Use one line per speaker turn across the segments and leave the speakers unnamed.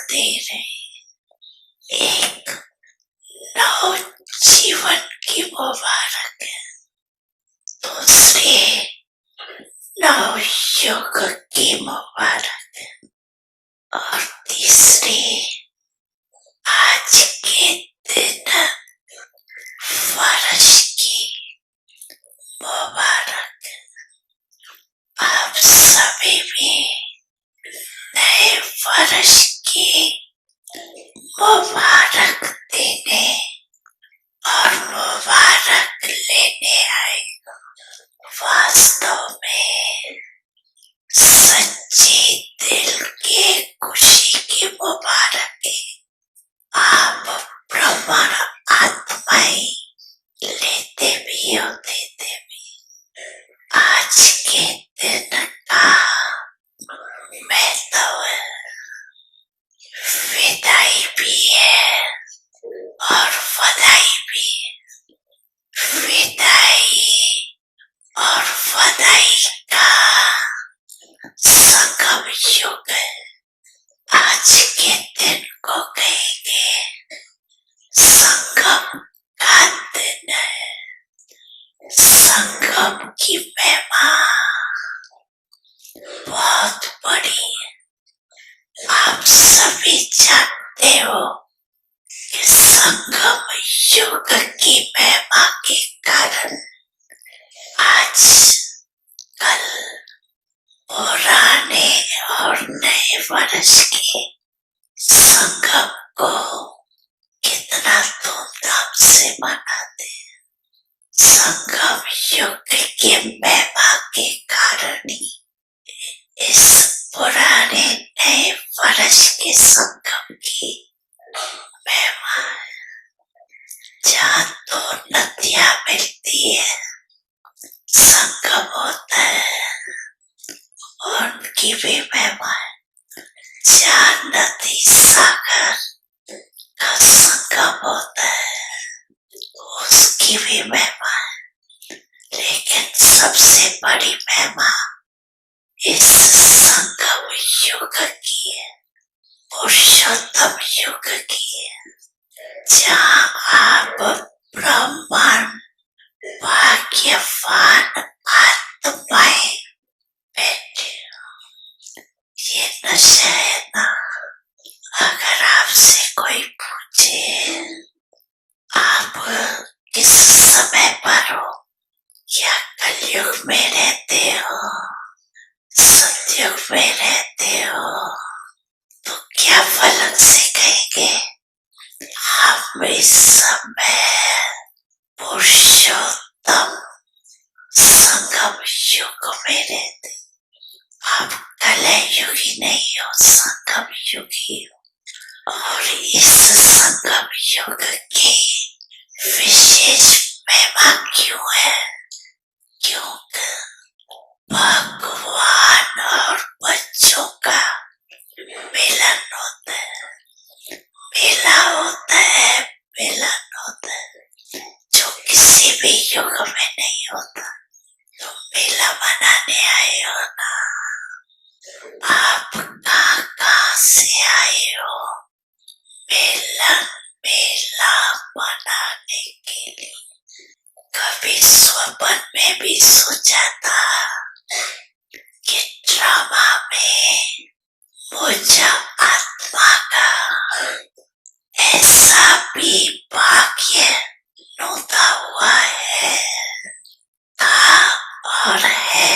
दे रहे, एक नव जीवन की मुबारक है, दूसरे नव युग की मुबारक है, और तीसरे आज के दिन वर्ष की मुबारक है। आप सभी भी नए वर्ष की मुबारक देने और मुबारक लेने आए। वास्तव में सच्ची दिल की खुशी की मुबारक है। आप ब्रह्मण आत्माएं लेते भी हो देते भी। आज के दिन का महत्व विदाई भी है और बधाई भी है। विदाई और बधाई का संगम युग आज के दिन को कहेंगे संगम का दिन है। संगम की महिमा बहुत बड़ी है। आप सभी जानते हो कि संगम युग की महिमा के कारण आज कल पुराने और नए वर्ष के संगम को कितना धूमधाम से मनाते हैं। संगम युग के महिमा के कारण ही इस पुराने नए वर्ष के संगम की महिमा है। जहाँ दो नदियाँ मिलती है संगम होता है, उनकी भी महिमा है। जहाँ नदी सागर का संगम होता है उसकी भी महिमा है। लेकिन सबसे बड़ी महिमा इस संगम युग की है, पुरुषोत्तम युग की है। जहाँ आप ब्रह्मांड भाग्यवान आत्माएं बैठे हो। ये नशा है ना। अगर आपसे कोई पूछे आप किस समय पर हो, या कलयुग में रहते हो, सतयुग में रहते हो, तो क्या फलक से कहेंगे हम इस समय पुरुषोत्तम संगम युग में रहते। आप कलयुगी नहीं हो, संगम युगी हो। और इस संगम युग की विशेष महिमा क्यों है? क्योंकि भगवान और बच्चों का मिलन होता है, मेला होता है, मिलन होता है, जो किसी भी युग में नहीं होता। तो मेला मनाने आए हो ना। आप कहाँ से आए हो? मेला मनाने के लिए। कभी स्वप्न में भी सोचा था कि ड्रामा में मुझे आत्मा का ऐसा भी भाग्य नोता हुआ है, था और है।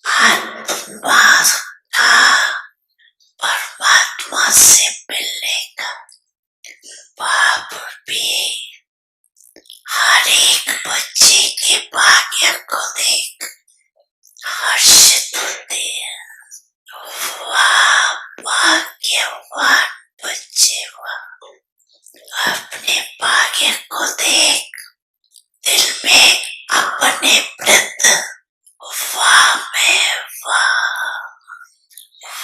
आत्मा का परमात्मा से मिलने का बाप भी हर एक बच्चे के भाग्य को देख हर्षित होते हैं। वाह भाग्यवान बच्चे, वाह। अपने भाग्य को देख दिल में अपने प्रति वाह मैं वाह,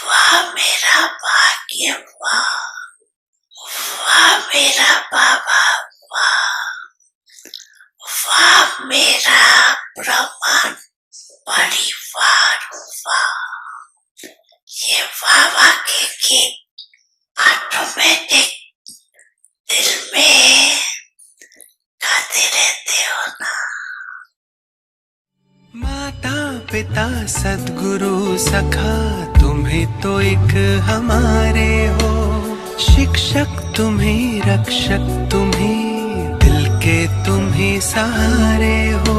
वाह मेरा भाग्य, वाह, वाह मेरा बाबा, वाह, वाह मेरा ब्रह्मांड परिवार, वाह। ये वाह के गीत
माता सद्गुरु सखा तुम्ही तो एक हमारे हो। शिक्षक तुम्ही, रक्षक तुम्ही, दिल के तुम्ही सहारे हो।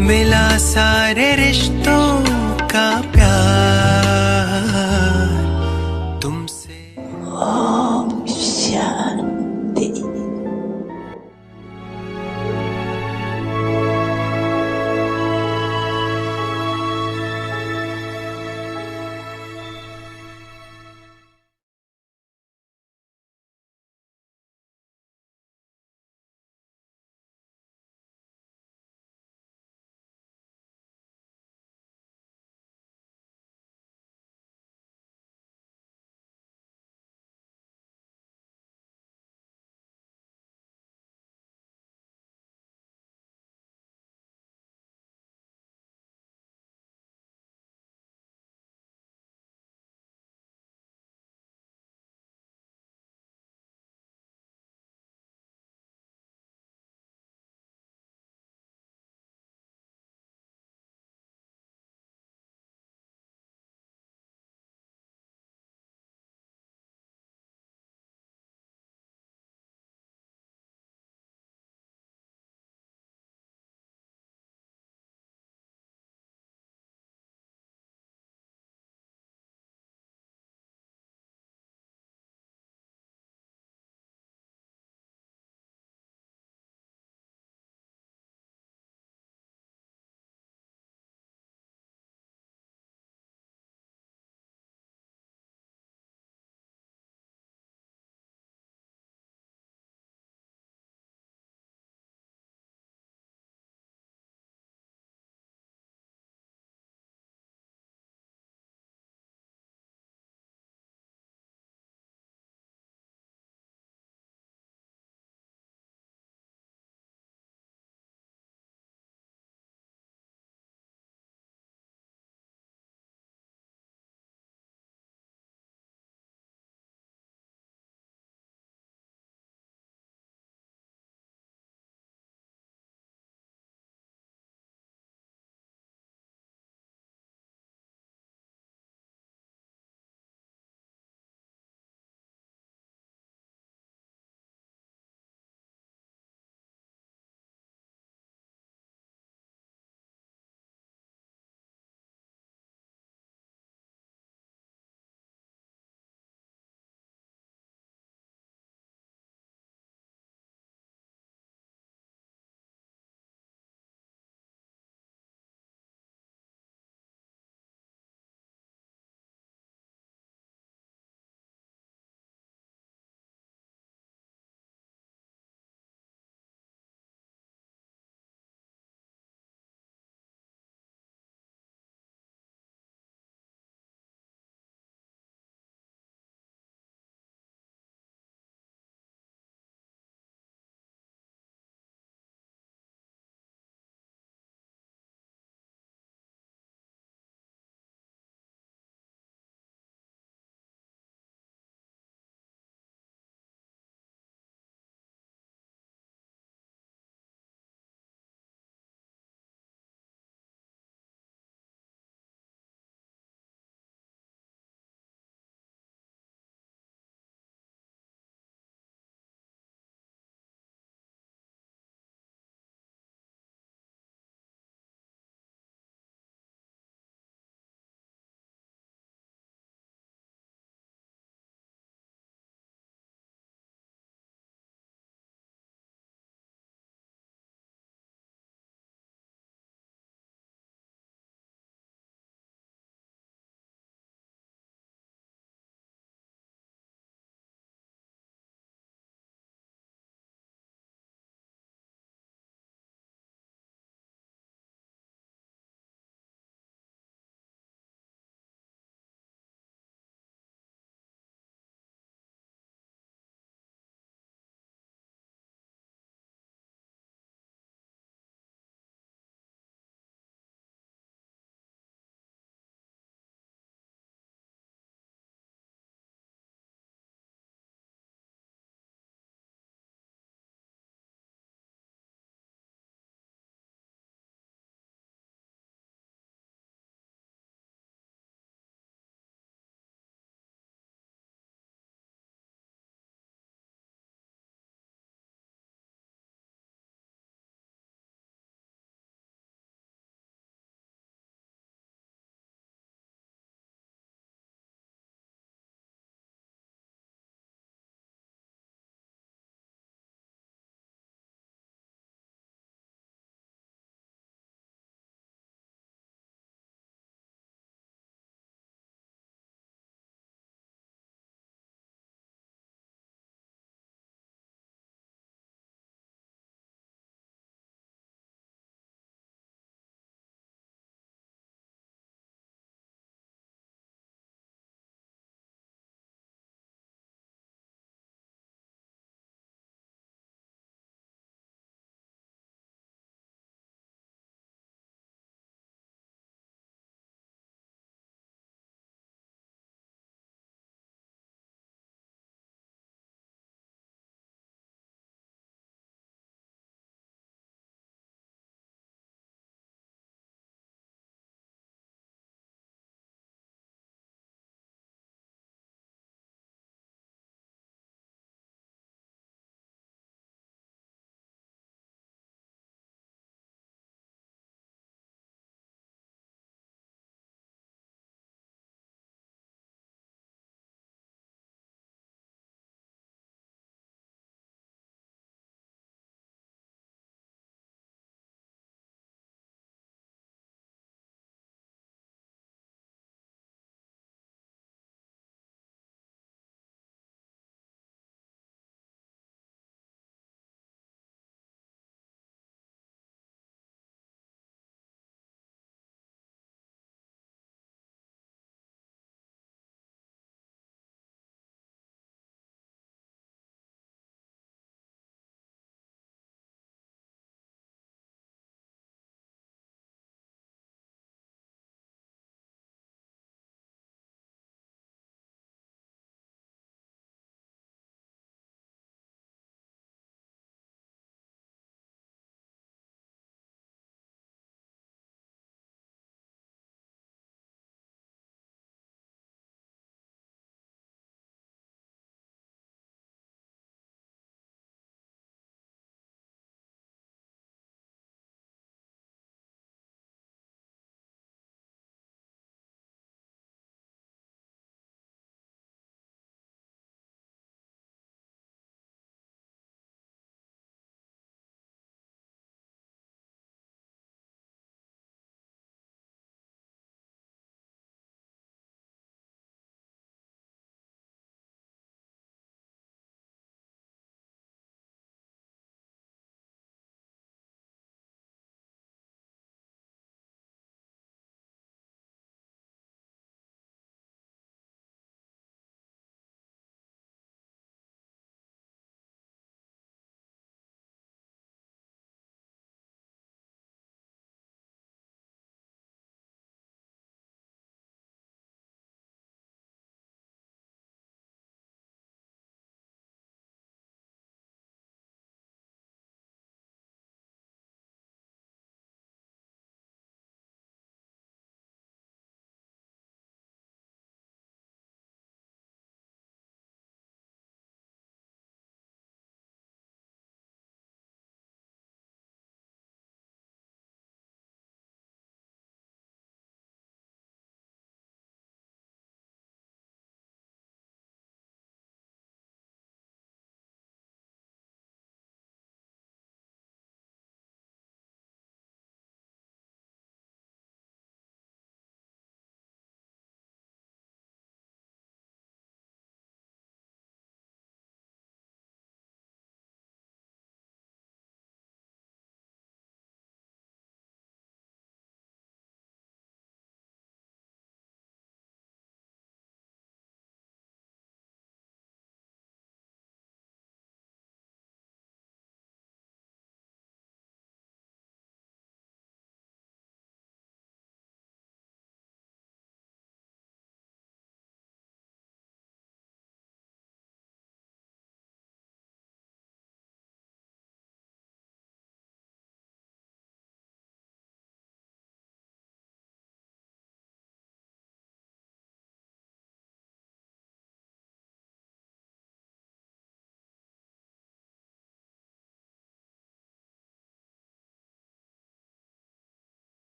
मिला सारे रिश्तों का प्यार तुमसे।
ओम शांति।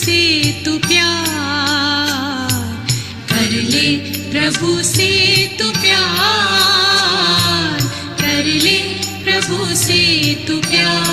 से तू प्यार, कर ले प्रभु से तू प्यार, कर ले प्रभु से तू प्यार।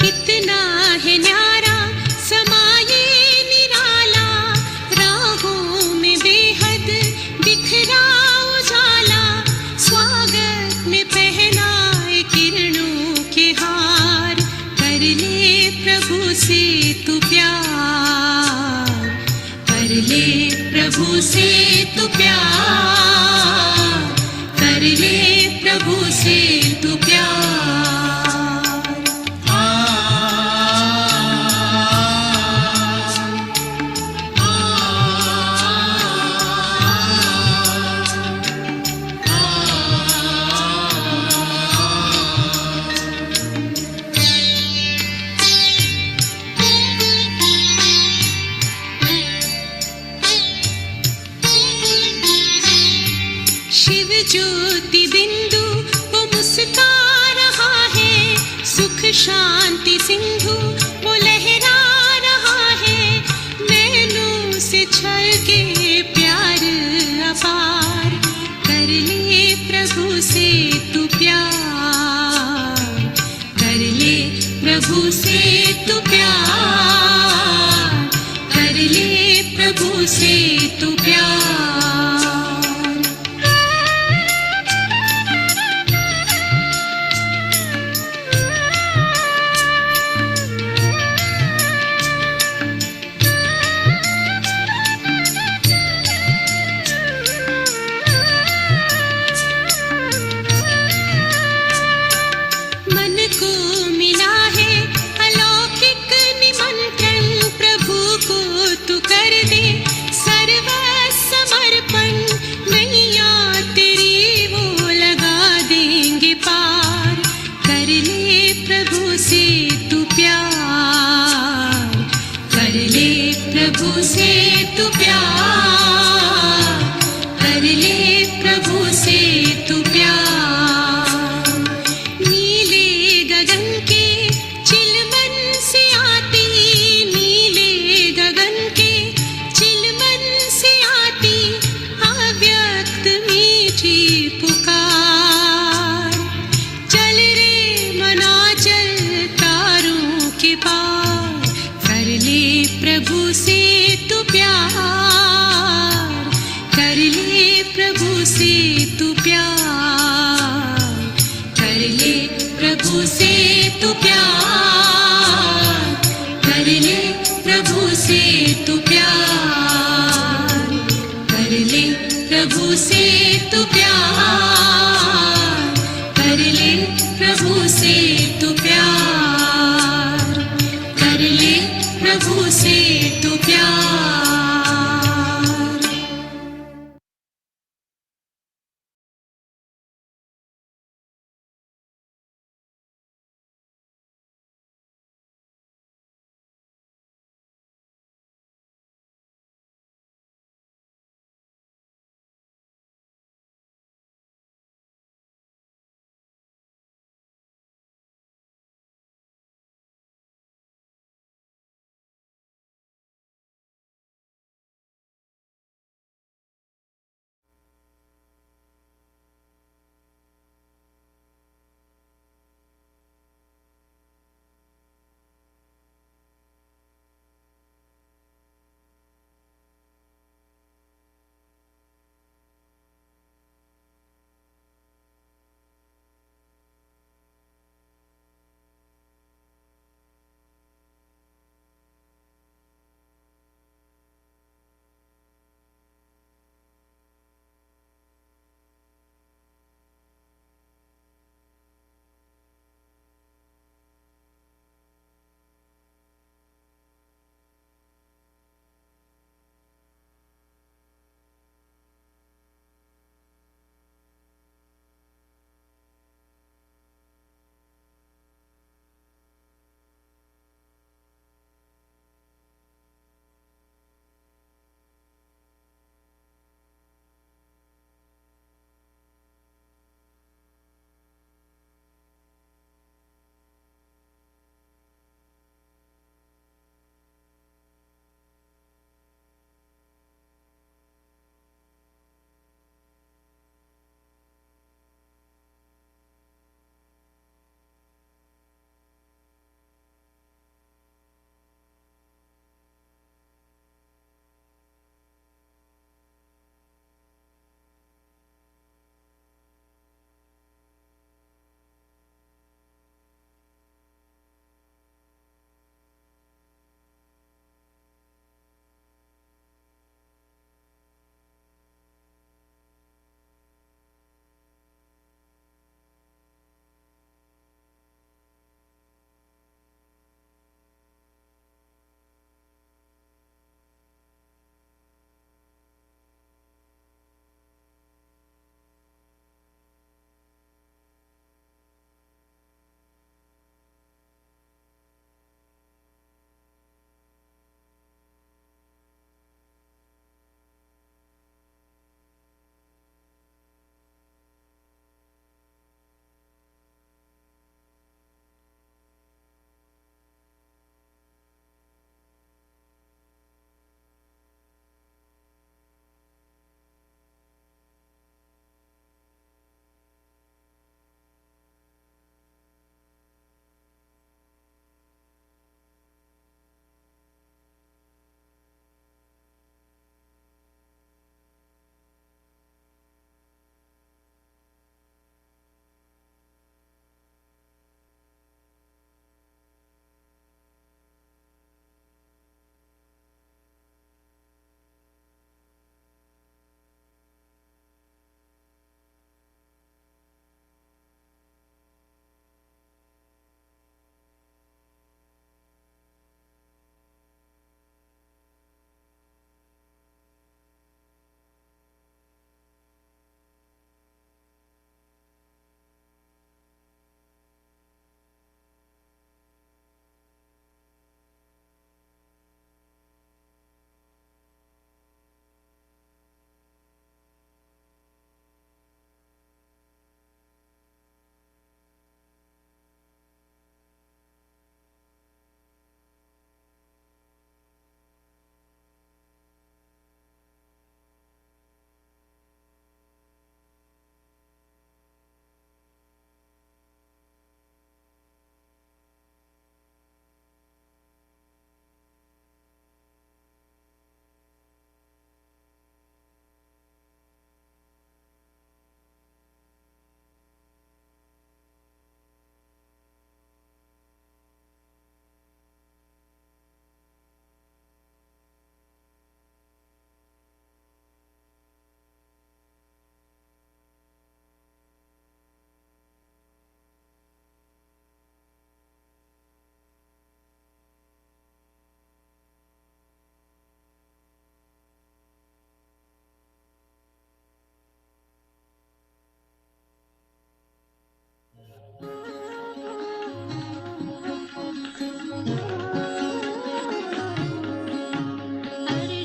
कितना है न्यारा समाये निराला, राहों में बेहद बिखरा उजाला, स्वागत में पहनाए किरणों के हार, कर ले प्रभु से तू प्यार, कर ले प्रभु से तू प्यार, कर ले प्रभु से तू प्यार। शिव ज्योति बिंदु वो मुस्का रहा है, सुख शांति सिंधु वो लहरा रहा है, नैनों से छलके प्यार अपार, कर ले प्रभु से तू प्यार, कर ले प्रभु से तू प्यार, कर ले प्रभु से तू प्यार। मन को मिला है अलौकिक निमंत्रण, प्रभु को तू कर दे सर्व समर्पण, नैया तेरी वो लगा देंगे पार, कर ले प्रभु से तू प्यार, कर ले प्रभु से तू प्यार, कर ले प्रभु से तू प्यार। नीले गगन के चिलमन से आती, नीले गगन के चिलमन से आती, अव्यक्त मीठी पुकार, चल रे मना चल तारों के पार, कर ले प्रभु से तू प्यार, कर ले प्रभु से तू प्यार, कर ले प्रभु से तू प्यार, कर ले प्रभु से तू प्यार, कर ले प्रभु से तू प्यार, कर ले प्रभु से तू प्यार, कर ले प्रभु से तू प्यार।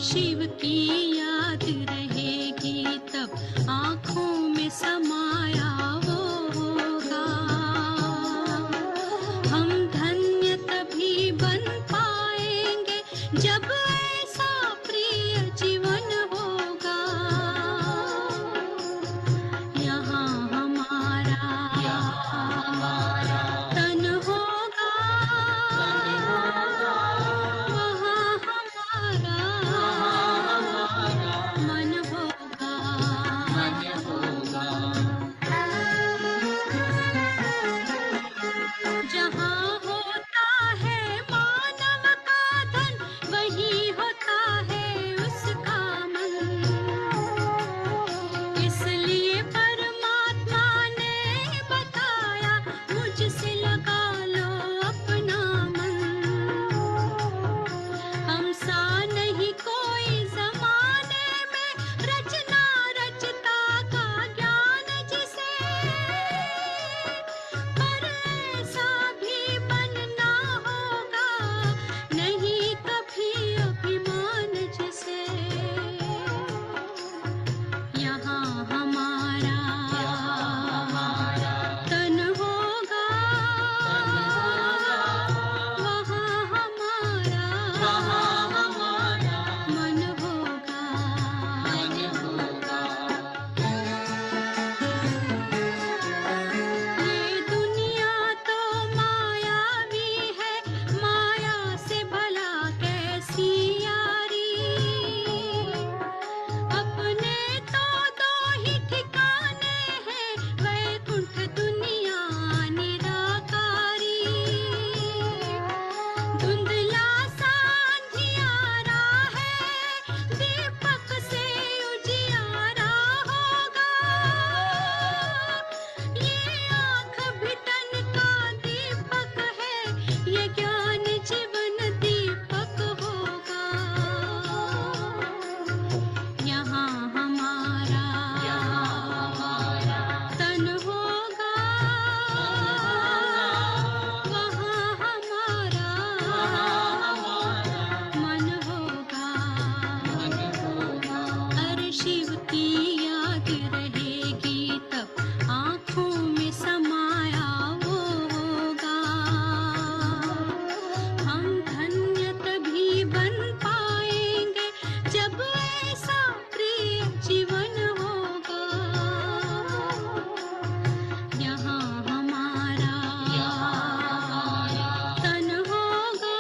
शिव की याद रहेगी तब आँखों में समाया वो होगा। हम धन्य तभी बन पाएंगे जब ऐसा प्रिय जीवन होगा। यहाँ हमारा तन होगा, वहाँ हमारा मन होगा। जहाँ होता है मानव का धन, वही होता है उसका मन। इसलिए परमात्मा ने बताया, मुझसे लगा लो अपना मन। हम सा नहीं कोई जमाने में, रचना रचता का ज्ञान जिसे, पर ऐसा भी बनना होगा, नहीं कभी अभिमान जिसे। यहाँ हमारा तन होगा, वहाँ हमारा मन होगा। ये दुनिया तो मायावी है, माया से भला कैसी यारी। अपने तो दो ही ठिकाने हैं, वैकुंठ दुनिया निराकारी। धुंधला सा अंधियारा है, दीपक से उजियारा होगा। ये आँख भी तन का दीपक है, ये ज्ञान जीवन दीपक होगा। यहाँ हमारा तन होगा, वहाँ हमारा मन होगा। अरे शिव की याद रहेगी तब आँखों में समाया वो होगा। हम धन्य तभी बन पाएंगे जब ऐसा प्रिय जीवन होगा। यहाँ हमारा तन होगा,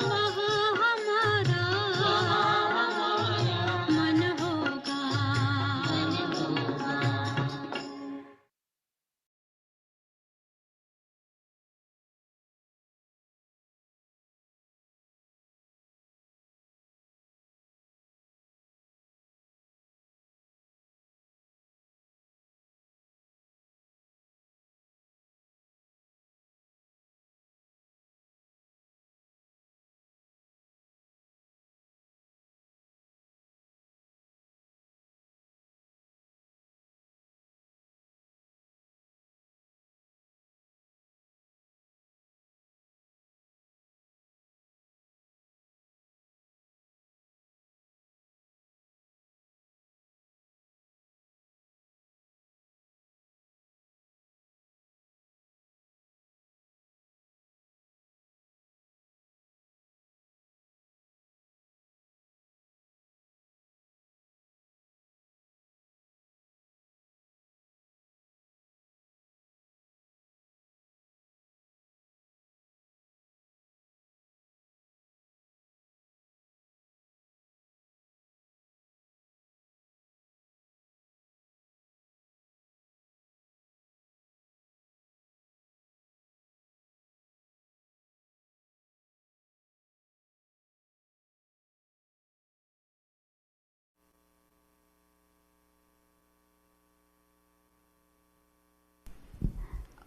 वहाँ हमारा मन होगा।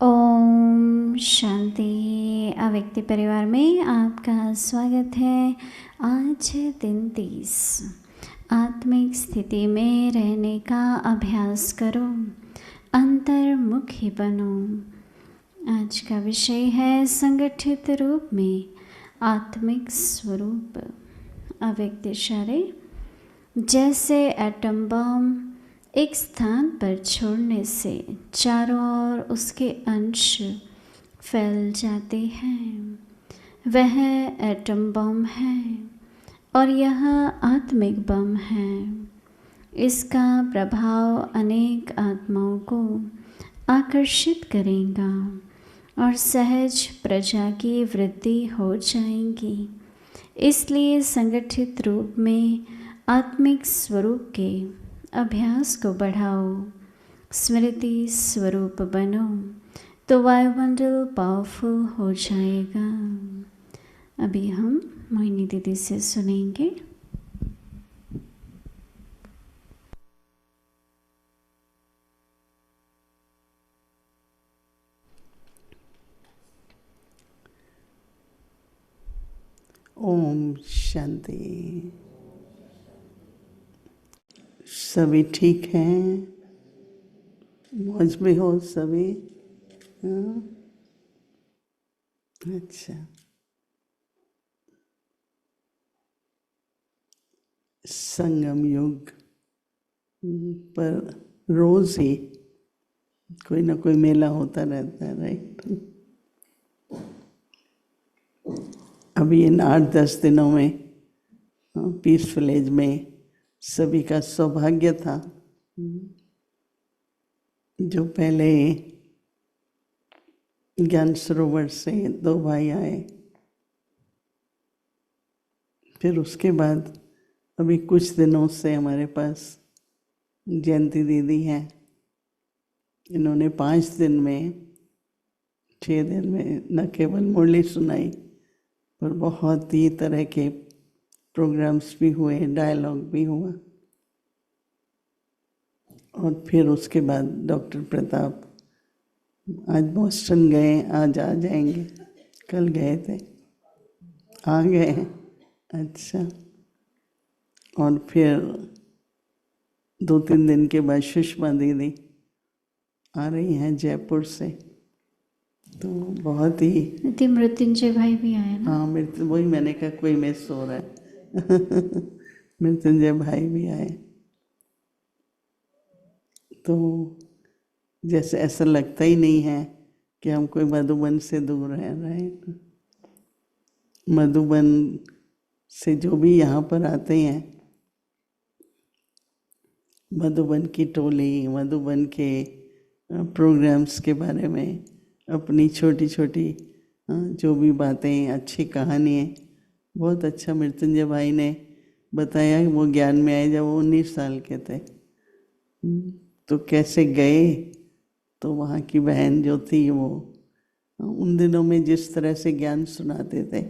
ओम शांति। अव्यक्ति परिवार में आपका स्वागत है। आज है दिन 30। आत्मिक स्थिति में रहने का अभ्यास करो, अंतर्मुखी बनो। आज का विषय है संगठित रूप में आत्मिक स्वरूप अव्यक्त शरीर जैसे एटम बम एक स्थान पर छोड़ने से चारों ओर उसके अंश फैल जाते हैं, वह एटम बम है और यह आत्मिक बम है। इसका प्रभाव अनेक आत्माओं को आकर्षित करेगा और सहज प्रजा की वृद्धि हो जाएगी। इसलिए संगठित रूप में आत्मिक स्वरूप के अभ्यास को बढ़ाओ, स्मृति स्वरूप बनो तो वायुमंडल पावरफुल हो जाएगा। अभी हम मोहिनी दीदी से सुनेंगे।
ओम शांति। सभी ठीक हैं? मौज में हो सभी? हाँ? अच्छा। संगम युग पर रोज ही कोई ना कोई मेला होता रहता है, राइट? अभी इन 8-10 दिनों में पीस विलेज में सभी का सौभाग्य था। जो पहले ज्ञान सरोवर से 2 भाई आए, फिर उसके बाद अभी कुछ दिनों से हमारे पास जयंती दीदी हैं। इन्होंने 5 दिन में 6 दिन में न केवल मुरली सुनाई पर बहुत ही तरह के प्रोग्राम्स भी हुए, डायलॉग भी हुआ। और फिर उसके बाद डॉक्टर प्रताप आज बोस्टन गए, आज आ जाएंगे, कल गए थे, आ गए हैं। अच्छा। और फिर 2-3 दिन के बाद सुषमा दीदी आ रही हैं जयपुर से, तो बहुत ही
मृत्युंजय भाई भी आए ना?
हाँ, वही मैंने कहा कोई मिस हो रहा है। मृत्युंजय भाई भी आए, तो जैसे ऐसा लगता ही नहीं है कि हम कोई मधुबन से दूर हैं, राइट? मधुबन से जो भी यहाँ पर आते हैं, मधुबन की टोली, मधुबन के प्रोग्राम्स के बारे में अपनी छोटी छोटी जो भी बातें, अच्छी कहानियाँ, बहुत अच्छा मृत्युंजय भाई ने बताया। वो ज्ञान में आए जब वो 19 साल के थे, तो कैसे गए, तो वहाँ की बहन जो थी वो उन दिनों में जिस तरह से ज्ञान सुनाते थे,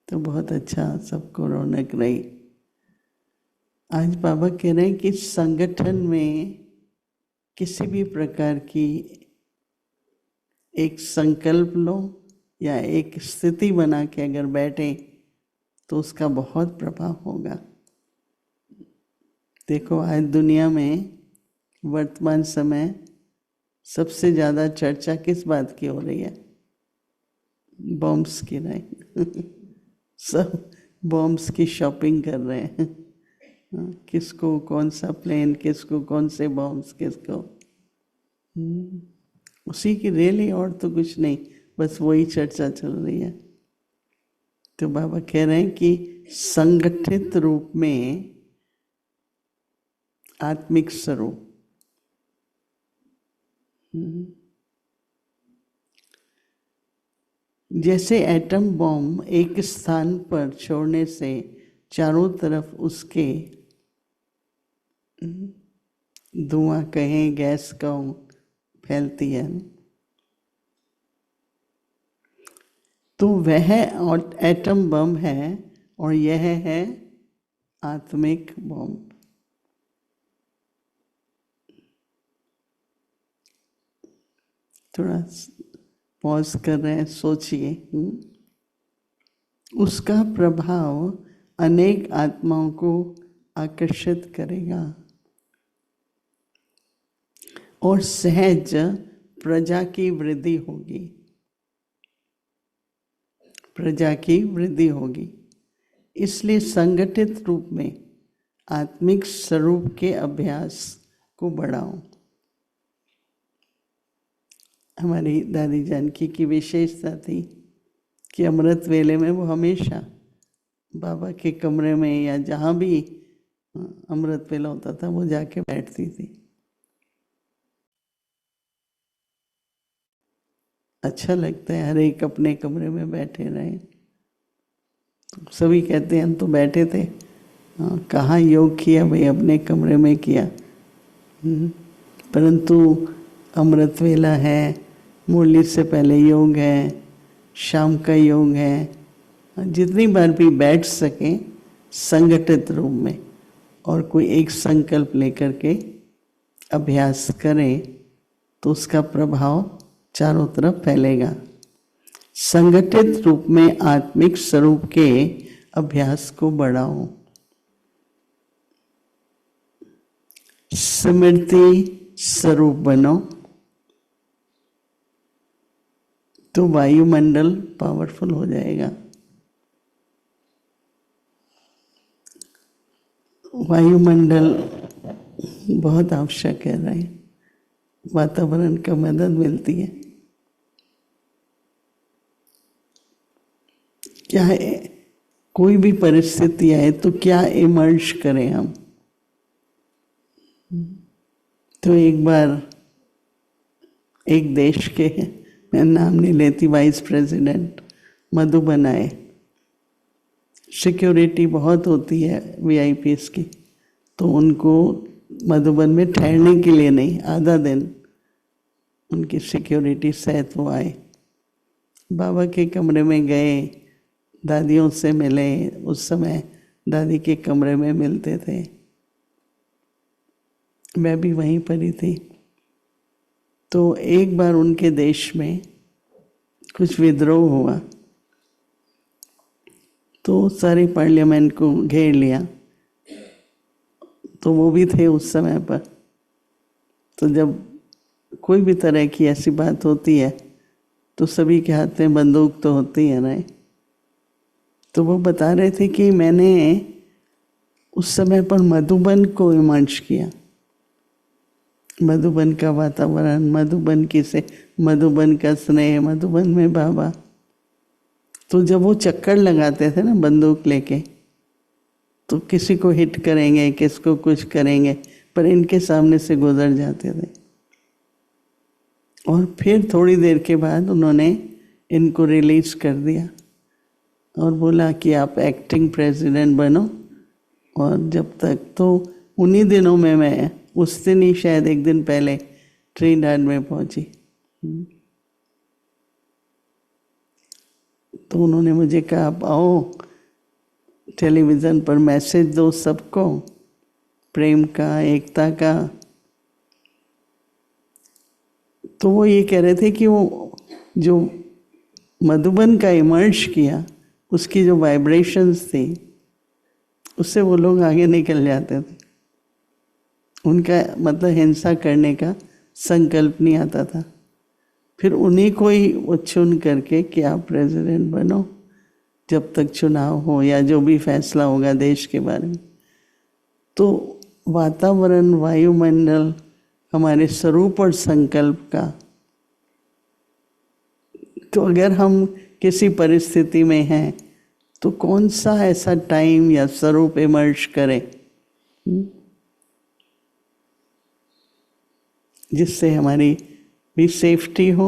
तो बहुत अच्छा सबको रौनक रही। आज बाबा कह रहे हैं कि संगठन में किसी भी प्रकार की एक संकल्प लो या एक स्थिति बना के अगर बैठे तो उसका बहुत प्रभाव होगा। देखो, आज दुनिया में वर्तमान समय सबसे ज़्यादा चर्चा किस बात की हो रही है? बॉम्ब्स की, नहीं? सब बॉम्ब्स की शॉपिंग कर रहे हैं। किसको कौन सा प्लेन, किसको कौन से बॉम्ब्स, किसको उसी की रैली, और तो कुछ नहीं, बस वही चर्चा चल रही है। तो बाबा कह रहे हैं कि संगठित रूप में आत्मिक स्वरूप, जैसे एटम बॉम्ब एक स्थान पर छोड़ने से चारों तरफ उसके धुआं कहें, गैस का फैलती है, तो वह एटम बम है और यह है आत्मिक बम। थोड़ा पॉज कर रहे हैं, सोचिए। उसका प्रभाव अनेक आत्माओं को आकर्षित करेगा और सहज प्रजा की वृद्धि होगी। प्रजा की वृद्धि होगी। इसलिए संगठित रूप में आत्मिक स्वरूप के अभ्यास को बढ़ाओ। हमारी दादी जानकी की विशेषता थी कि अमृत वेले में वो हमेशा बाबा के कमरे में या जहाँ भी अमृत वेला होता था वो जाके बैठती थी। अच्छा लगता है हर एक अपने कमरे में बैठे रहे। तो सभी कहते हैं हम तो बैठे थे, कहाँ योग किया भाई, अपने कमरे में किया। परंतु अमृत वेला है, मुरली से पहले योग है, शाम का योग है, जितनी बार भी बैठ सकें संगठित रूप में और कोई एक संकल्प लेकर के अभ्यास करें तो उसका प्रभाव चारों तरफ फैलेगा। संगठित रूप में आत्मिक स्वरूप के अभ्यास को बढ़ाओ। स्मृति स्वरूप बनो तो वायुमंडल पावरफुल हो जाएगा। वायुमंडल बहुत आवश्यक है रहे, वातावरण का मदद मिलती है। क्या है, कोई भी परिस्थिति आए तो क्या इमर्ज करें हम। तो एक बार एक देश के, मैं नाम नहीं लेती, वाइस प्रेसिडेंट मधुबन आए। सिक्योरिटी बहुत होती है वीआईपीएस की, तो उनको मधुबन में ठहरने के लिए नहीं, आधा दिन उनकी सिक्योरिटी सहित वो आए। बाबा के कमरे में गए, दादियों से मिले। उस समय दादी के कमरे में मिलते थे, मैं भी वहीं पर ही थी। तो एक बार उनके देश में कुछ विद्रोह हुआ तो सारी पार्लियामेंट को घेर लिया, तो वो भी थे उस समय पर। तो जब कोई भी तरह की ऐसी बात होती है तो सभी के हाथ में बंदूक तो होती है ना। तो वो बता रहे थे कि मैंने उस समय पर मधुबन को इमर्ज किया, मधुबन का वातावरण, मधुबन मधुबन का स्नेह, मधुबन में बाबा। तो जब वो चक्कर लगाते थे ना बंदूक लेके, तो किसी को हिट करेंगे, किसको कुछ करेंगे, पर इनके सामने से गुजर जाते थे। और फिर थोड़ी देर के बाद उन्होंने इनको रिलीज कर दिया और बोला कि आप एक्टिंग प्रेसिडेंट बनो। और जब तक, तो उन्हीं दिनों में मैं उस दिन ही शायद एक दिन पहले ट्रिनिडाद में पहुंची। तो उन्होंने मुझे कहा आप आओ, टेलीविज़न पर मैसेज दो सबको, प्रेम का, एकता का। तो वो ये कह रहे थे कि वो जो मधुबन का इमर्ज किया, उसकी जो वाइब्रेशंस थी, उससे वो लोग आगे निकल जाते थे। उनका मतलब हिंसा करने का संकल्प नहीं आता था। फिर उन्हीं को ही वो चुन करके कि आप प्रेसिडेंट बनो, जब तक चुनाव हो या जो भी फैसला होगा देश के बारे में। तो वातावरण, वायुमंडल हमारे स्वरूप और संकल्प का। तो अगर हम किसी परिस्थिति में हैं तो कौन सा ऐसा टाइम या स्वरूप इमर्ज करें जिससे हमारी भी सेफ्टी हो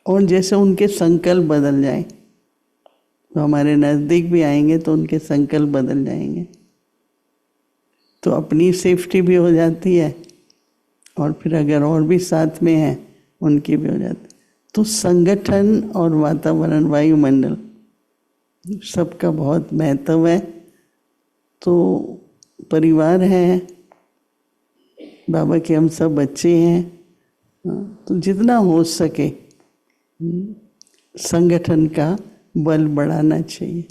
और जैसे उनके संकल्प बदल जाए, तो हमारे नज़दीक भी आएंगे तो उनके संकल्प बदल जाएंगे, तो अपनी सेफ्टी भी हो जाती है और फिर अगर और भी साथ में हैं उनकी भी हो जाती है। तो संगठन और वातावरण, वायुमंडल सबका बहुत महत्व है। तो परिवार है, बाबा के हम सब बच्चे हैं, तो जितना हो सके संगठन का बल बढ़ाना चाहिए।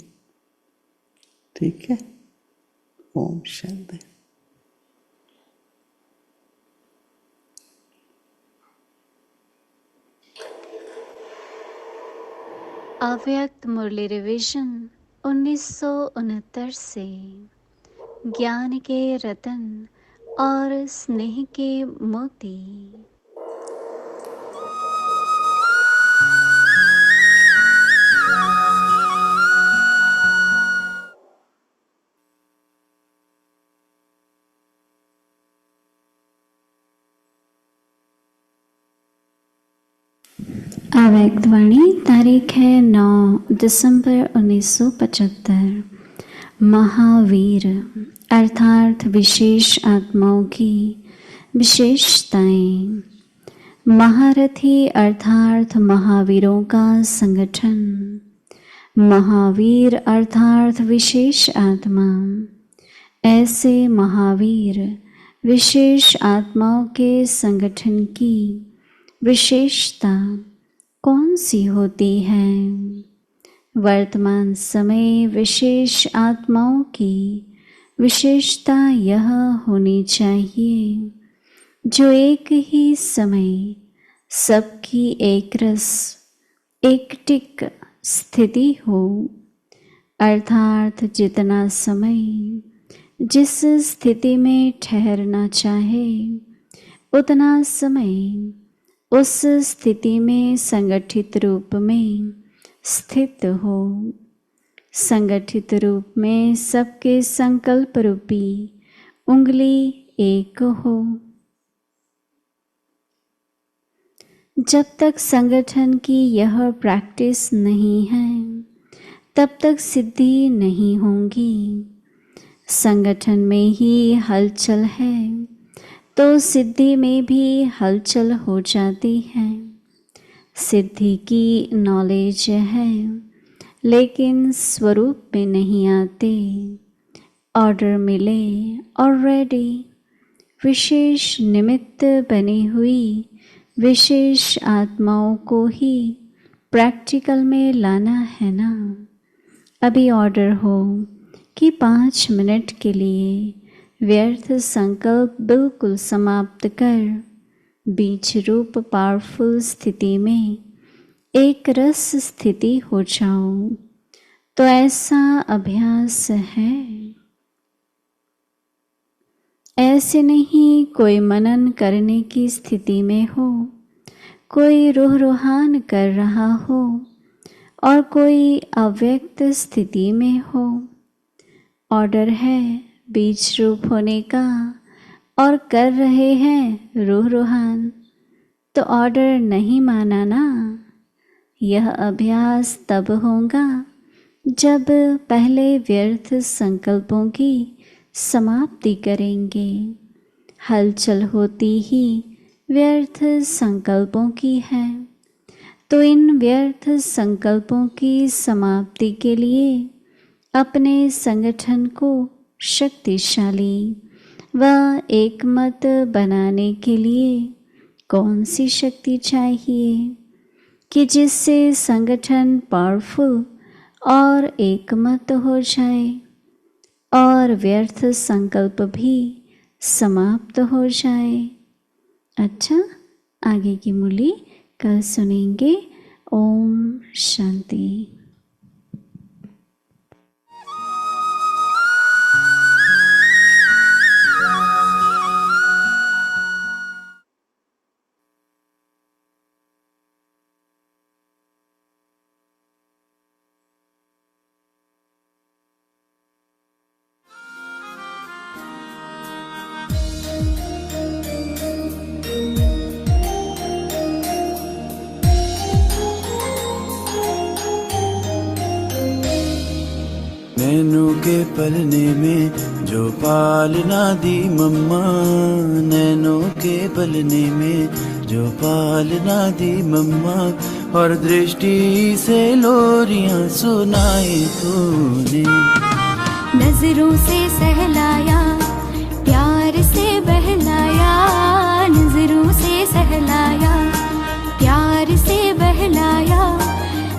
ठीक है। ओम शांति।
अव्यक्त मुरली रिवीजन 1969 से ज्ञान के रतन और स्नेह के मोती। अव्यक्त वाणी तारीख है 9 दिसंबर 1975। महावीर अर्थात विशेष आत्माओं की विशेषताएं। महारथी अर्थात महावीरों का संगठन। महावीर अर्थात विशेष आत्मा। ऐसे महावीर विशेष आत्माओं के संगठन की विशेषता कौन सी होती है? वर्तमान समय विशेष आत्माओं की विशेषता यह होनी चाहिए जो एक ही समय सबकी एक रस एकटिक स्थिति हो, अर्थात जितना समय जिस स्थिति में ठहरना चाहे उतना समय उस स्थिति में संगठित रूप में स्थित हो। संगठित रूप में सबके संकल्प रूपी उंगली एक हो। जब तक संगठन की यह प्रैक्टिस नहीं है तब तक सिद्धि नहीं होगी। संगठन में ही हलचल है तो सिद्धि में भी हलचल हो जाती है। सिद्धि की नॉलेज है लेकिन स्वरूप में नहीं आते। ऑर्डर मिले ऑलरेडी। विशेष निमित्त बनी हुई विशेष आत्माओं को ही प्रैक्टिकल में लाना है ना। अभी ऑर्डर हो कि 5 मिनट के लिए व्यर्थ संकल्प बिल्कुल समाप्त कर बीज रूप पावरफुल स्थिति में एक रस स्थिति हो जाओ, तो ऐसा अभ्यास है। ऐसे नहीं कोई मनन करने की स्थिति में हो, कोई रूह रूहान कर रहा हो और कोई अव्यक्त स्थिति में हो। ऑर्डर है बीज रूप होने का और कर रहे हैं रूह रूहान, तो ऑर्डर नहीं माना ना। यह अभ्यास तब होगा जब पहले व्यर्थ संकल्पों की समाप्ति करेंगे। हलचल होती ही व्यर्थ संकल्पों की है, तो इन व्यर्थ संकल्पों की समाप्ति के लिए अपने संगठन को शक्तिशाली व एकमत बनाने के लिए कौन सी शक्ति चाहिए कि जिससे संगठन पावरफुल और एकमत हो जाए और व्यर्थ संकल्प भी समाप्त हो जाए। अच्छा, आगे की मुरली कल सुनेंगे। ओम शांति।
नैनों के पलने में जो पालना दी मम्मा, नैनों के पलने में जो पालना दी मम्मा, और दृष्टि से लोरियां सुनाई तूने।
नजरों से सहलाया, प्यार से बहलाया, नजरों से सहलाया, प्यार से बहलाया,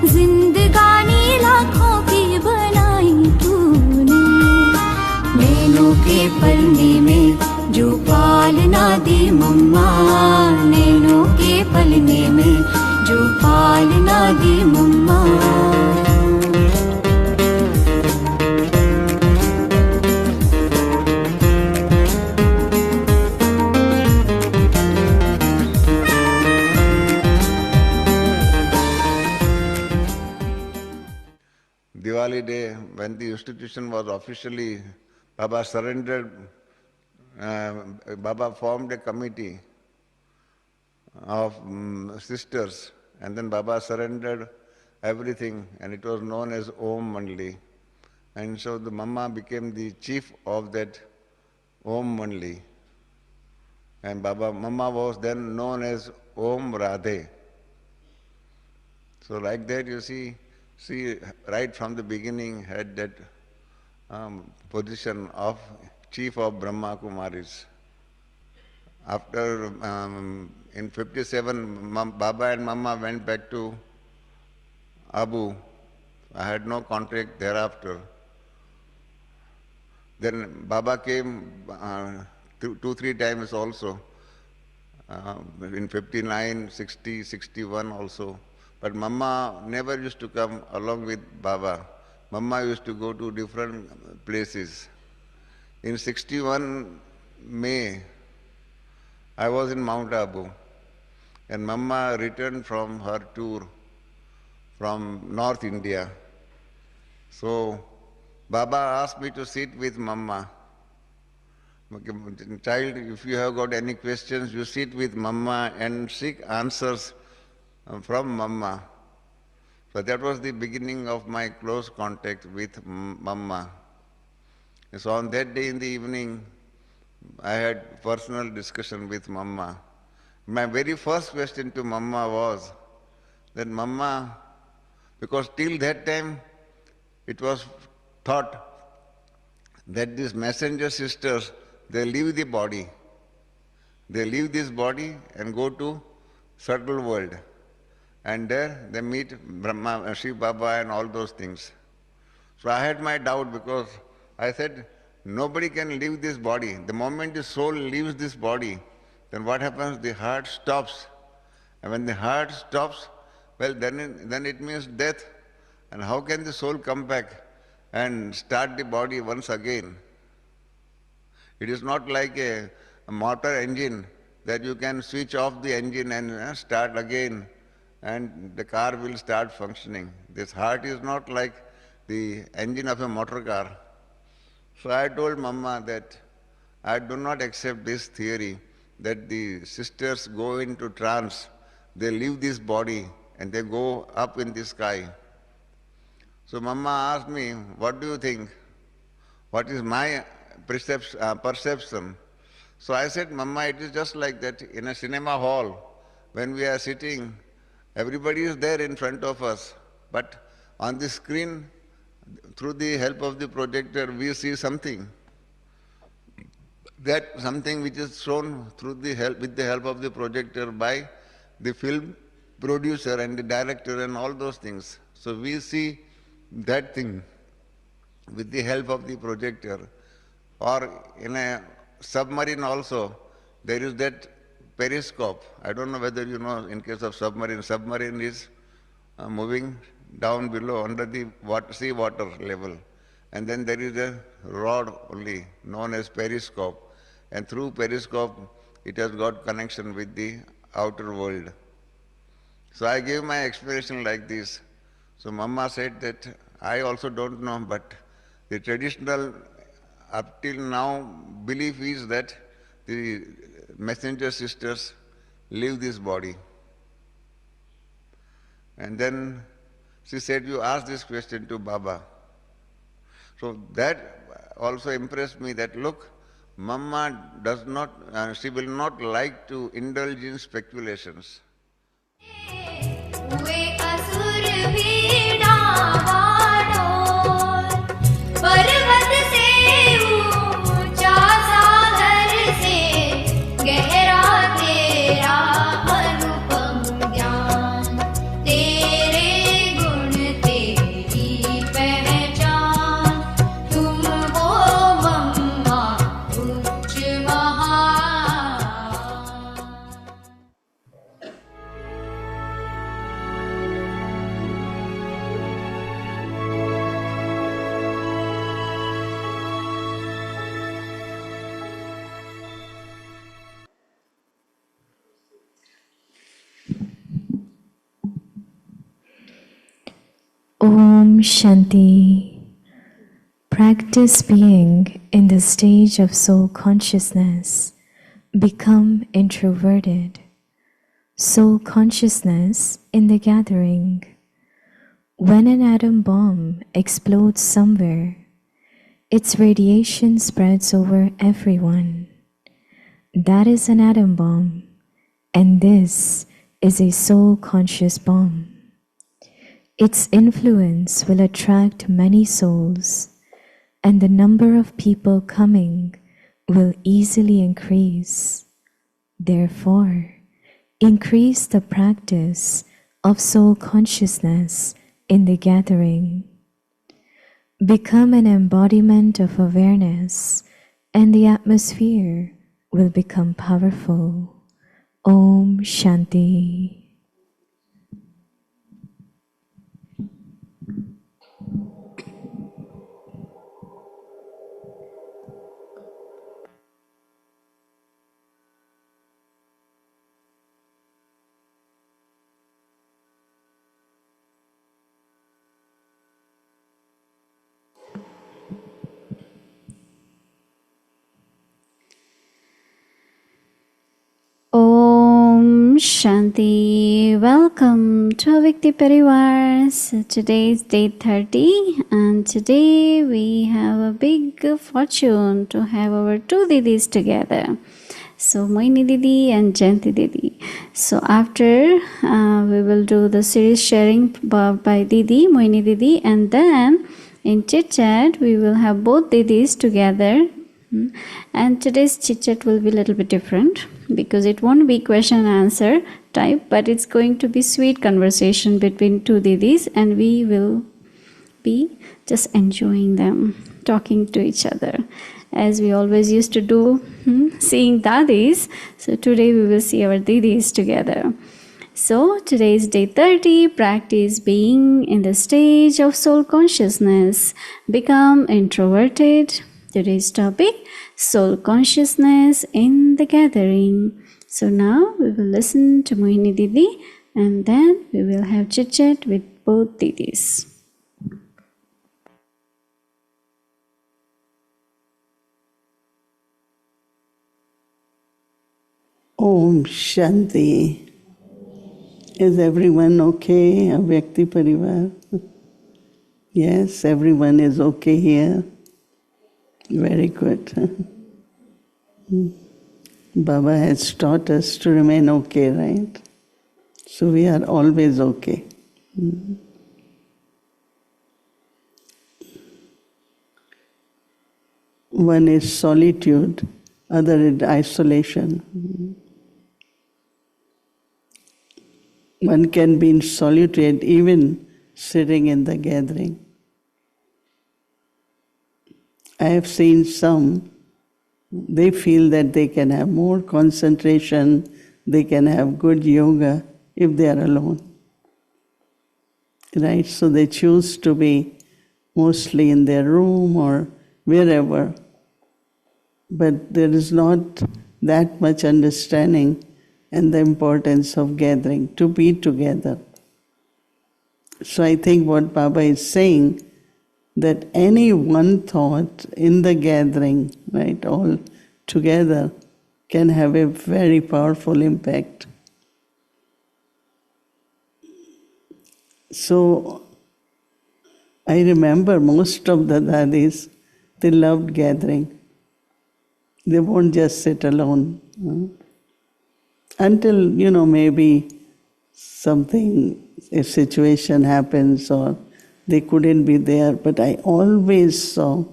जिंदगानी लाखों की बनाई तूने। नैनों के पलने में जो पालना दी मम्मा, नैनों के पलने में जो पालना दी मम्मा।
Diwali day, when the institution was officially, Baba surrendered, Baba formed a committee of sisters, and then Baba surrendered everything, and it was known as Om only. And so the Mama became the chief of that Om only. And Mama was then known as Om Radhe. So like that you see right from the beginning had that position of chief of Brahma Kumaris. After, in 57, Baba and Mama went back to Abu. I had no contact thereafter. Then Baba came 2-3 times also, in 59, 60, 61 also. But Mama never used to come along with Baba. Mama used to go to different places. In 61 May, I was in Mount Abu, and Mama returned from her tour from North India. So Baba asked me to sit with Mama. Child, if you have got any questions, you sit with Mama and seek answers from Mama. So that was the beginning of my close contact with Mama. So on that day in the evening, I had personal discussion with Mama. My very first question to Mama was that Mama, because till that time it was thought that these messenger sisters, they leave the body. They leave this body and go to subtle world. And there they meet Brahma, Shiv Baba and all those things. So I had my doubt because I said, nobody can leave this body. The moment the soul leaves this body, then what happens? The heart stops. And when the heart stops, well, then it means death. And how can the soul come back and start the body once again? It is not like a motor engine that you can switch off the engine and start again and the car will start functioning. This heart is not like the engine of a motor car. So I told Mama that I do not accept this theory that the sisters go into trance, they leave this body and they go up in the sky. So Mama asked me, what do you think? What is my perception? So I said, Mama, it is just like that in a cinema hall. When we are sitting, everybody is there in front of us. But on the screen, through the help of the projector, we see something. That something which is shown with the help of the projector by the film producer and the director and all those things. So we see that thing with the help of the projector. Or in a submarine also, there is that periscope. I don't know whether you know, in case of submarine is moving down below under the sea water level. And then there is a rod only known as periscope. And through periscope, it has got connection with the outer world. So I gave my explanation like this. So Mama said that I also don't know, but the traditional up till now belief is that the messenger sisters leave this body. And then she said, you asked this question to Baba. So that also impressed me that look, Mama does not, she will not like to indulge in speculations.
Om Shanti. Practice being in the stage of soul consciousness. Become introverted. Soul consciousness in the gathering. When an atom bomb explodes somewhere, its radiation spreads over everyone. That is an atom bomb, and this is a soul conscious bomb. Its influence will attract many souls, and the number of people coming will easily increase. Therefore, increase the practice of soul consciousness in the gathering. Become an embodiment of awareness, and the atmosphere will become powerful. Om Shanti.
Om Shanti. Welcome to Avikti Parivar. So today is day 30 and today we have a big fortune to have our two Didis together. So Mohini Didi and Jayanti Didi. So after we will do the series sharing by Didi, Mohini Didi, and then in chit chat we will have both Didis together. And today's chit chat will be a little bit different because it won't be question and answer type, but it's going to be sweet conversation between two Didis, and we will be just enjoying them, talking to each other as we always used to do, seeing Dadis. So today we will see our Didis together. So today is day 30, practice being in the stage of soul consciousness. Become introverted. Today's topic, soul consciousness in the gathering. So now we will listen to Mohini Didi and then we will have chit chat with both Didis.
Om Shanti. Is everyone okay? Avyakti Parivar? Yes, everyone is okay here. Very good. Baba has taught us to remain okay, right? So we are always okay. One is solitude, other is isolation. One can be in solitude even sitting in the gathering. I have seen some, they feel that they can have more concentration, they can have good yoga if they are alone. Right? So they choose to be mostly in their room or wherever. But there is not that much understanding and the importance of gathering, to be together. So I think what Baba is saying, that any one thought in the gathering, right, all together, can have a very powerful impact. So I remember most of the dadis, they loved gathering. They won't just sit alone. Until, maybe something, a situation happens or they couldn't be there. But I always saw,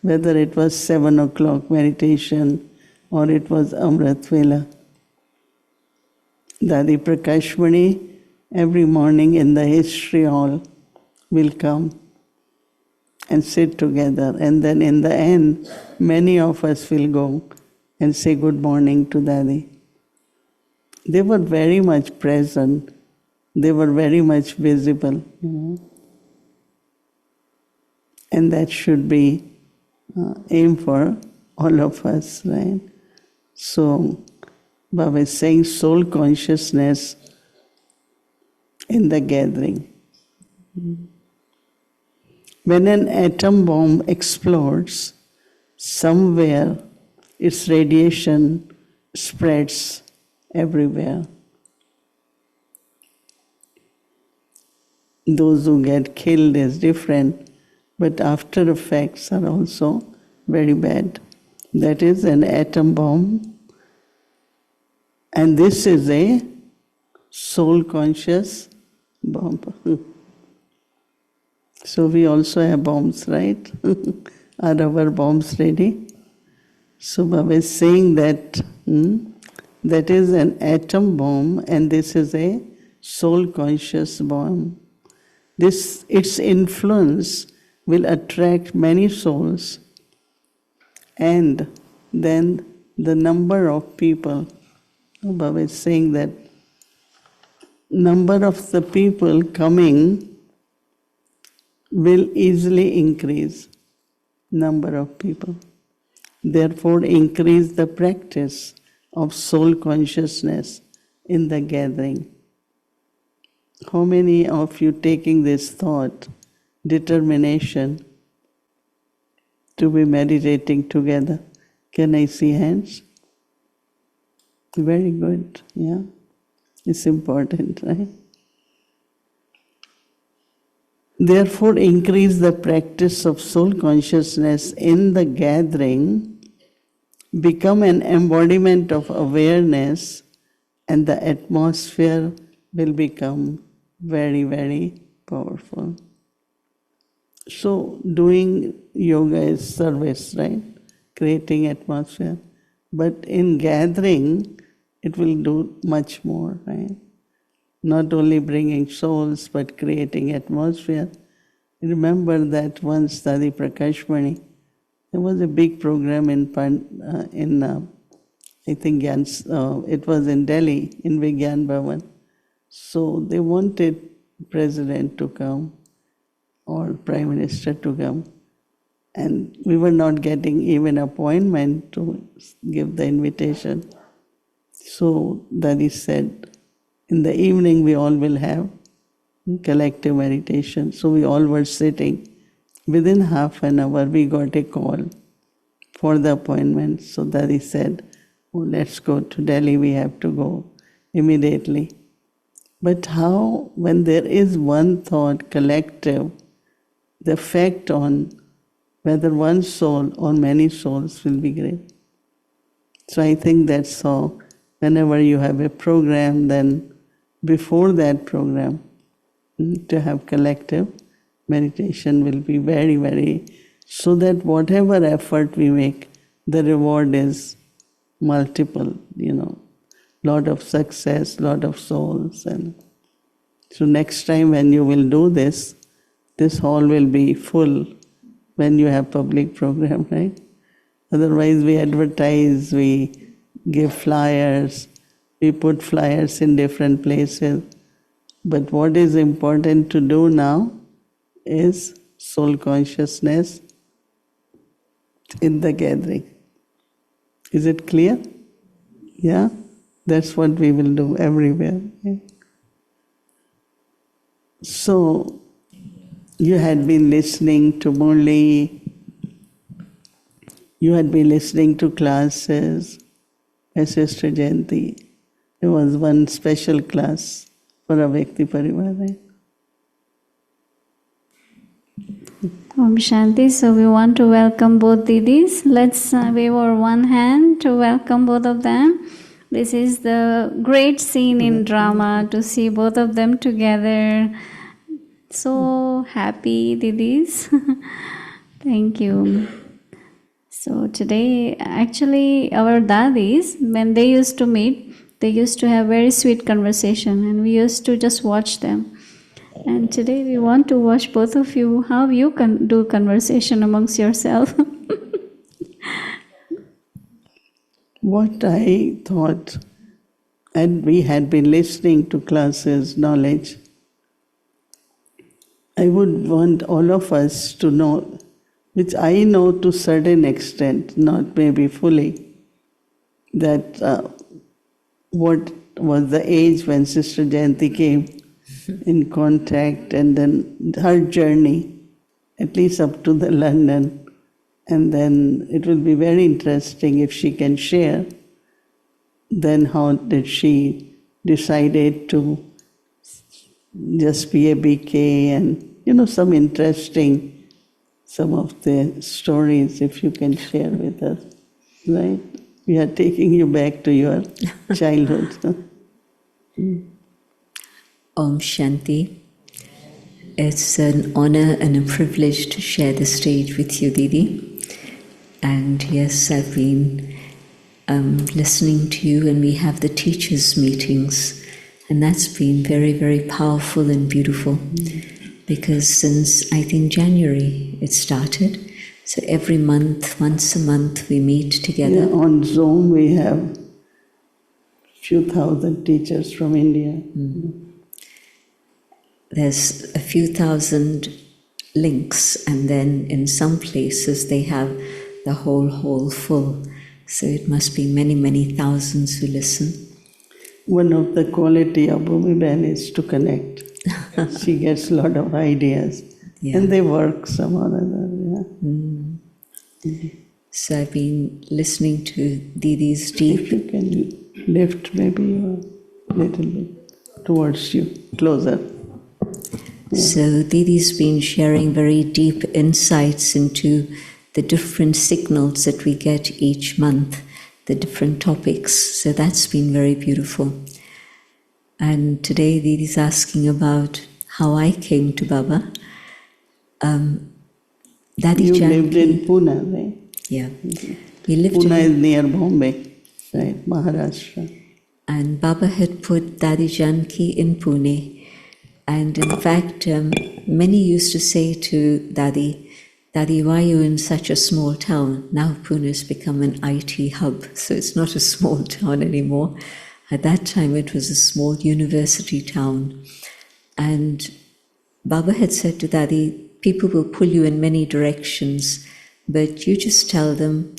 whether it was 7 o'clock meditation or it was Amrit Vela, Dadi Prakashmani every morning in the history hall will come and sit together. And then in the end, many of us will go and say good morning to Dadi. They were very much present. They were very much visible. And that should be aim for all of us, right? So, Baba is saying soul consciousness in the gathering. When an atom bomb explodes, somewhere its radiation spreads everywhere. Those who get killed is different, but after effects are also very bad. That is an atom bomb, and this is a soul conscious bomb. So we also have bombs, right? Are our bombs ready? So Baba is saying that that is an atom bomb and this is a soul conscious bomb. Its influence will attract many souls, and then the number of people, Baba is saying that number of the people coming will easily increase, number of people. Therefore, increase the practice of soul consciousness in the gathering. How many of you taking this thought, determination to be meditating together? Can I see hands? Very good, yeah. It's important, right? Therefore, increase the practice of soul consciousness in the gathering, become an embodiment of awareness, and the atmosphere will become very, very powerful. So, doing yoga is service, right? Creating atmosphere. But in gathering, it will do much more, right? Not only bringing souls, but creating atmosphere. Remember that once Dadi Prakashmani, there was a big program I think it was in Delhi, in Vigyan Bhavan. So they wanted President to come or Prime Minister to come. And we were not getting even appointment to give the invitation. So Dadi said, in the evening we all will have collective meditation. So we all were sitting. Within half an hour we got a call for the appointment. So Dadi said, oh, let's go to Delhi, we have to go immediately. But how, when there is one thought, collective, the effect on whether one soul or many souls will be great. So I think that's how, whenever you have a program, then before that program, to have collective meditation will be very, very, so that whatever effort we make, the reward is multiple, lot of success, lot of souls. And so next time when you will do this hall will be full when you have public program, right? Otherwise we advertise, we give flyers, we put flyers in different places. But what is important to do now is soul consciousness in the gathering. Is it clear? Yeah? That's what we will do everywhere. Yeah? So, you had been listening to Murli, you had been listening to classes by Sister Jayanti. There was one special class for a Vyakti Parivar, right?
Om Shanti. So we want to welcome both Didis. Let's wave our one hand to welcome both of them. This is the great scene in drama to see both of them together. So happy, Didis. Thank you. So today, actually, our Dadis, when they used to meet, they used to have very sweet conversation and we used to just watch them. And today we want to watch both of you, how you can do conversation amongst yourself.
What I thought, and we had been listening to classes, knowledge, I would want all of us to know, which I know to a certain extent, not maybe fully, that what was the age when Sister Jayanti came in contact, and then her journey at least up to the London. And then it will be very interesting if she can share then how did she decided to just be a BK and, some interesting, some of the stories if you can share with us, right? We are taking you back to your childhood.
Om Shanti. It's an honor and a privilege to share the stage with you, Didi. And yes, I've been listening to you, and we have the teachers' meetings. And that's been very, very powerful and beautiful. Because since, I think, January it started. So every month, once a month, we meet together.
Yeah, on Zoom we have few thousand teachers from India.
There's a few thousand links, and then in some places they have the whole hall full. So it must be many, many thousands who listen.
One of the quality of Bhumi Ben is to connect. She gets a lot of ideas.
Yeah.
And they work somehow or other. Yeah.
So I've been listening to Didi's deep...
If you can lift maybe a little bit towards you, closer. Yeah.
So Didi's been sharing very deep insights into the different signals that we get each month, the different topics. So that's been very beautiful. And today Didi's asking about how I came to Baba. Daddy
you
Janki,
lived in Pune, right?
Yeah. We lived
Pune is
in...
near Bombay, right? Maharashtra.
And Baba had put Daddy Janki in Pune. And in fact, many used to say to Daddy, Daddy, why are you in such a small town? Now Pune has become an IT hub, so it's not a small town anymore. At that time, it was a small university town. And Baba had said to Daddy, people will pull you in many directions, but you just tell them,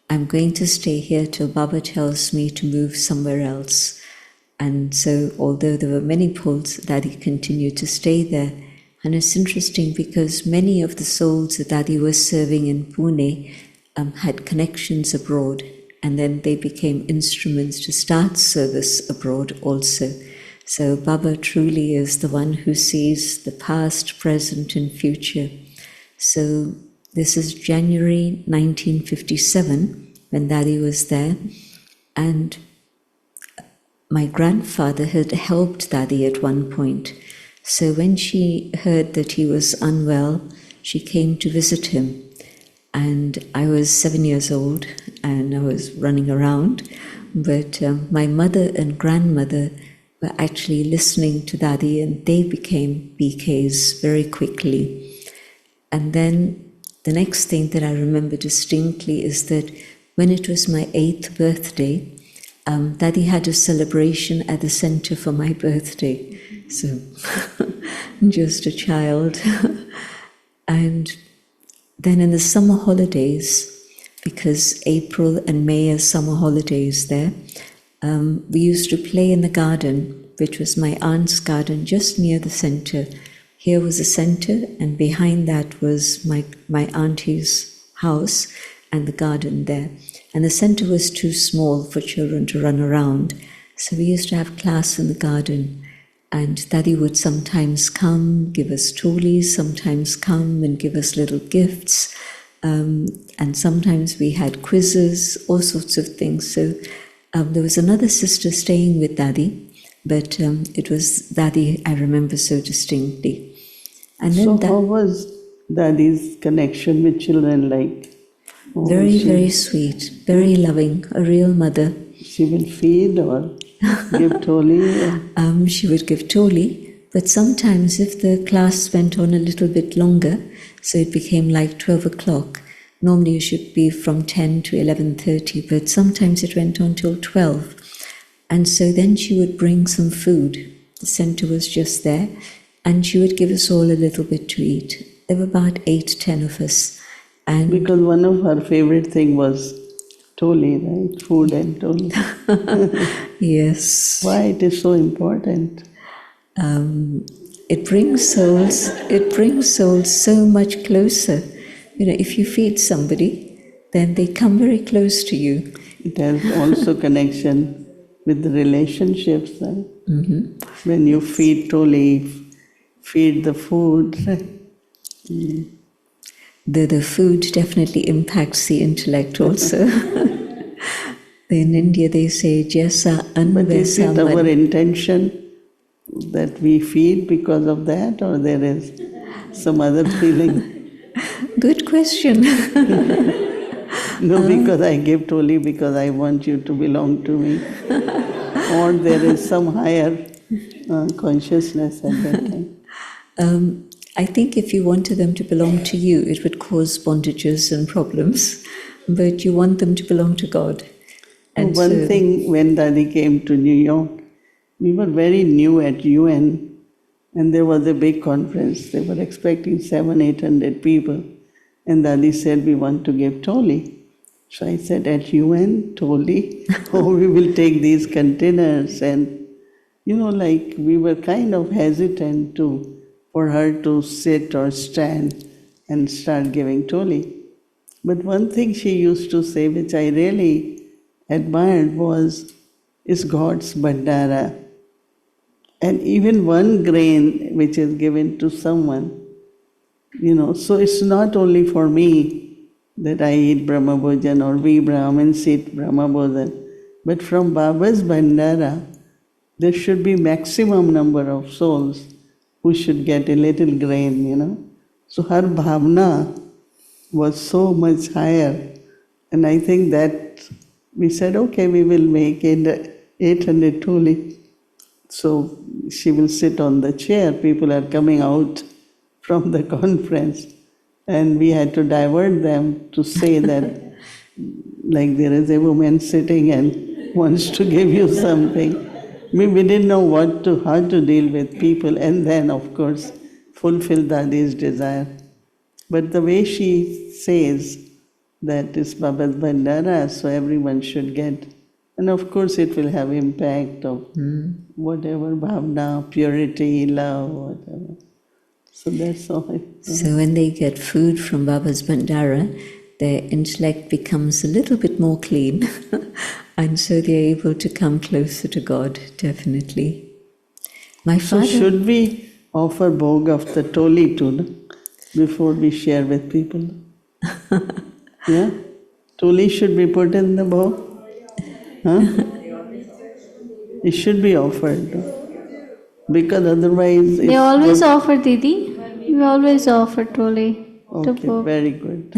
I'm going to stay here till Baba tells me to move somewhere else. And so, although there were many pulls, Daddy continued to stay there. And it's interesting because many of the souls that Daddy was serving in Pune had connections abroad, and then they became instruments to start service abroad also. So Baba truly is the one who sees the past, present, and future. So this is January 1957 when Daddy was there, and my grandfather had helped Daddy at one point. So when she heard that he was unwell, she came to visit him. And I was 7 years old and I was running around. But my mother and grandmother were actually listening to Daddy, and they became BKs very quickly. And then the next thing that I remember distinctly is that when it was my 8th birthday, Daddy had a celebration at the center for my birthday. So, just a child. And then in the summer holidays, because April and May are summer holidays there, we used to play in the garden, which was my aunt's garden just near the center. Here was the center, and behind that was my auntie's house and the garden there. And the center was too small for children to run around. So we used to have class in the garden. And Daddy would sometimes come, give us toolies, sometimes come and give us little gifts. And sometimes we had quizzes, all sorts of things. So there was another sister staying with Daddy, but it was Daddy I remember so distinctly. And then
so how was Daddy's connection with children like?
Very, very sweet, very loving, a real mother.
She will feed or give toli?
She would give toli, but sometimes if the class went on a little bit longer, so it became like 12 o'clock, normally it should be from 10 to 11:30, but sometimes it went on till 12. And so then she would bring some food. The center was just there, and she would give us all a little bit to eat. There were about 8-10 of us. And
because one of her favorite thing was toli, right? Food and toli.
Yes.
Why it is so important?
it brings souls so much closer. You know, if you feed somebody, then they come very close to you.
It has also connection with the relationships. Right? When you feed Toli, feed the food.
The food definitely impacts the intellect also. In India they say, Jasa an
But is
vaisa
it our
man.
intention that we feed because of that, or there is some other feeling?
Good question.
No, because I give Toli because I want you to belong to me. Or there is some higher consciousness at that time.
I think if you wanted them to belong to you, it would cause bondages and problems. But you want them to belong to God. And
One thing, when Dadi came to New York, we were very new at UN, and there was a big conference. They were expecting 700-800 people. And Dadi said, we want to give Toli. So I said, at UN, Toli? Oh, we will take these containers. And, like we were kind of hesitant for her to sit or stand and start giving Toli. But one thing she used to say, which I really admired, is God's Bandara. And even one grain which is given to someone, so it's not only for me that I eat Brahma Bhojan or we Brahmins eat Brahma Bhojan, but from Baba's Bandara, there should be maximum number of souls who should get a little grain, So her bhavna was so much higher. And I think that we said, okay, we will make 800 Toli. So she will sit on the chair. People are coming out from the conference. And we had to divert them to say that, like there is a woman sitting and wants to give you something. We didn't know how to deal with people. And then, of course, fulfill Dadi's desire. But the way she says that is Baba's Bandara, so everyone should get. And of course it will have impact of whatever bhavna, purity, love, whatever. So that's all.
So when they get food from Baba's Bandara, their intellect becomes a little bit more clean. And so they're able to come closer to God, definitely. My father...
So should we offer bhog of the Toli too, before we share with people? Yeah? Toli should be put in the bhog? Huh? It should be offered. Because otherwise...
They always offer, Didi. We always offer Toli.
Okay, very good.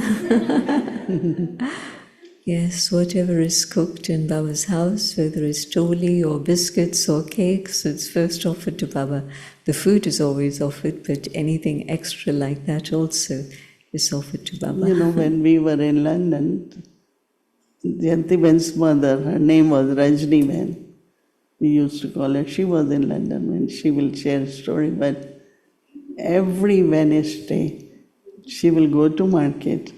Yes, whatever is cooked in Baba's house, whether it's Toli or biscuits or cakes, it's first offered to Baba. The food is always offered, but anything extra like that also is offered to Baba.
When we were in London, Jantiben's mother, her name was Rajniben. We used to call her. She was in London and she will share a story. But every Wednesday, she will go to market.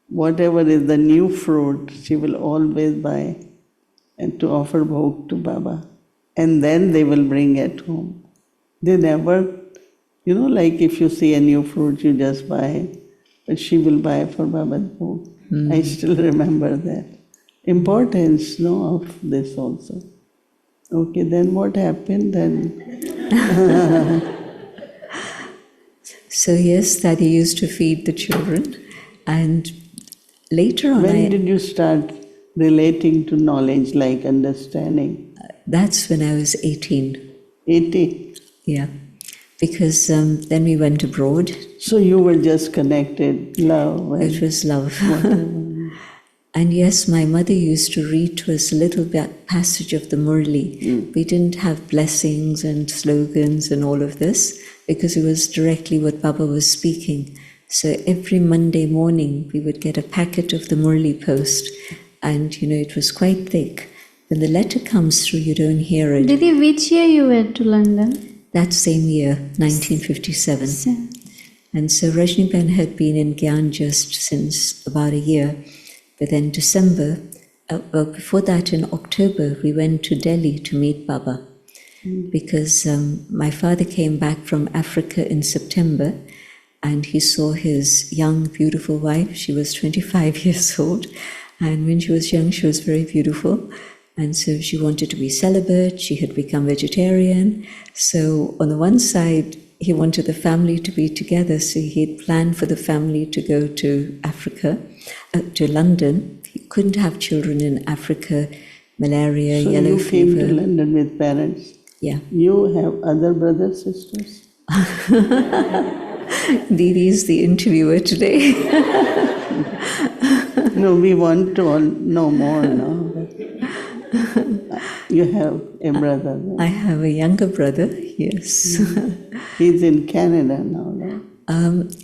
Whatever is the new fruit, she will always buy and to offer bhog to Baba. And then they will bring it home. They never, like if you see a new fruit, you just buy it. But she will buy for Baba's bhog. I still remember that. Importance, of this also. Okay, then what happened then?
So yes, Daddy used to feed the children, and later on...
When did you start relating to knowledge, like understanding?
That's when I was 18.
18?
Yeah, because then we went abroad.
So you were just connected, love?
It was love. And yes, my mother used to read to us a little passage of the Murli. We didn't have blessings and slogans and all of this, because it was directly what Baba was speaking. So every Monday morning, we would get a packet of the Murli post, and it was quite thick. When the letter comes through, you don't hear it.
Didi, which year you went to London?
That same year, 1957. And so Rajniben had been in Guyana just since about a year. But then before that in October, we went to Delhi to meet Baba. because my father came back from Africa in September, and he saw his young, beautiful wife. She was 25 years old, and when she was young, she was very beautiful. And so she wanted to be celibate. She had become vegetarian. So on the one side, he wanted the family to be together. So he had planned for the family to go to Africa, to London. He couldn't have children in Africa, malaria, yellow fever.
So you came to London with parents?
Yeah.
You have other brothers, sisters?
Didi is the interviewer today.
No, we want to know more now. You have a brother, right?
I have a younger brother, yes.
He's in Canada now, right?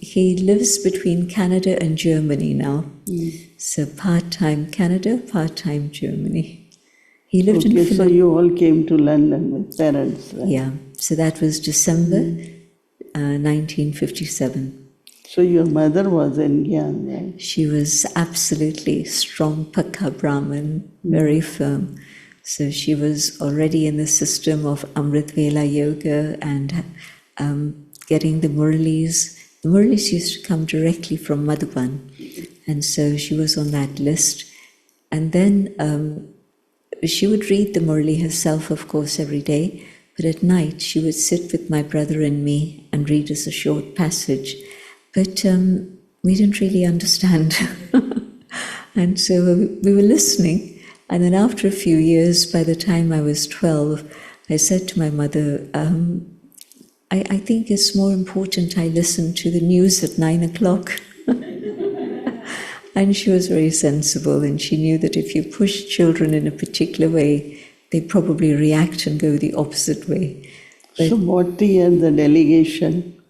He lives between Canada and Germany now. So part-time Canada, part-time Germany. He lived in
So you all came to London with parents, right?
Yeah, so that was December 1957.
So your mother was in Guyana, right?
She was absolutely strong, Pakka Brahmin, very firm. So she was already in the system of Amrit Vela Yoga and getting the Murlis. The Murlis used to come directly from Madhuban. And so she was on that list. And then she would read the Murli herself, of course, every day. But at night, she would sit with my brother and me and read us a short passage. But we didn't really understand. And so we were listening. And then after a few years, by the time I was 12, I said to my mother, I think it's more important I listen to the news at 9 o'clock. And she was very sensible, and she knew that if you push children in a particular way, they probably react and go the opposite way. But
so what year the delegation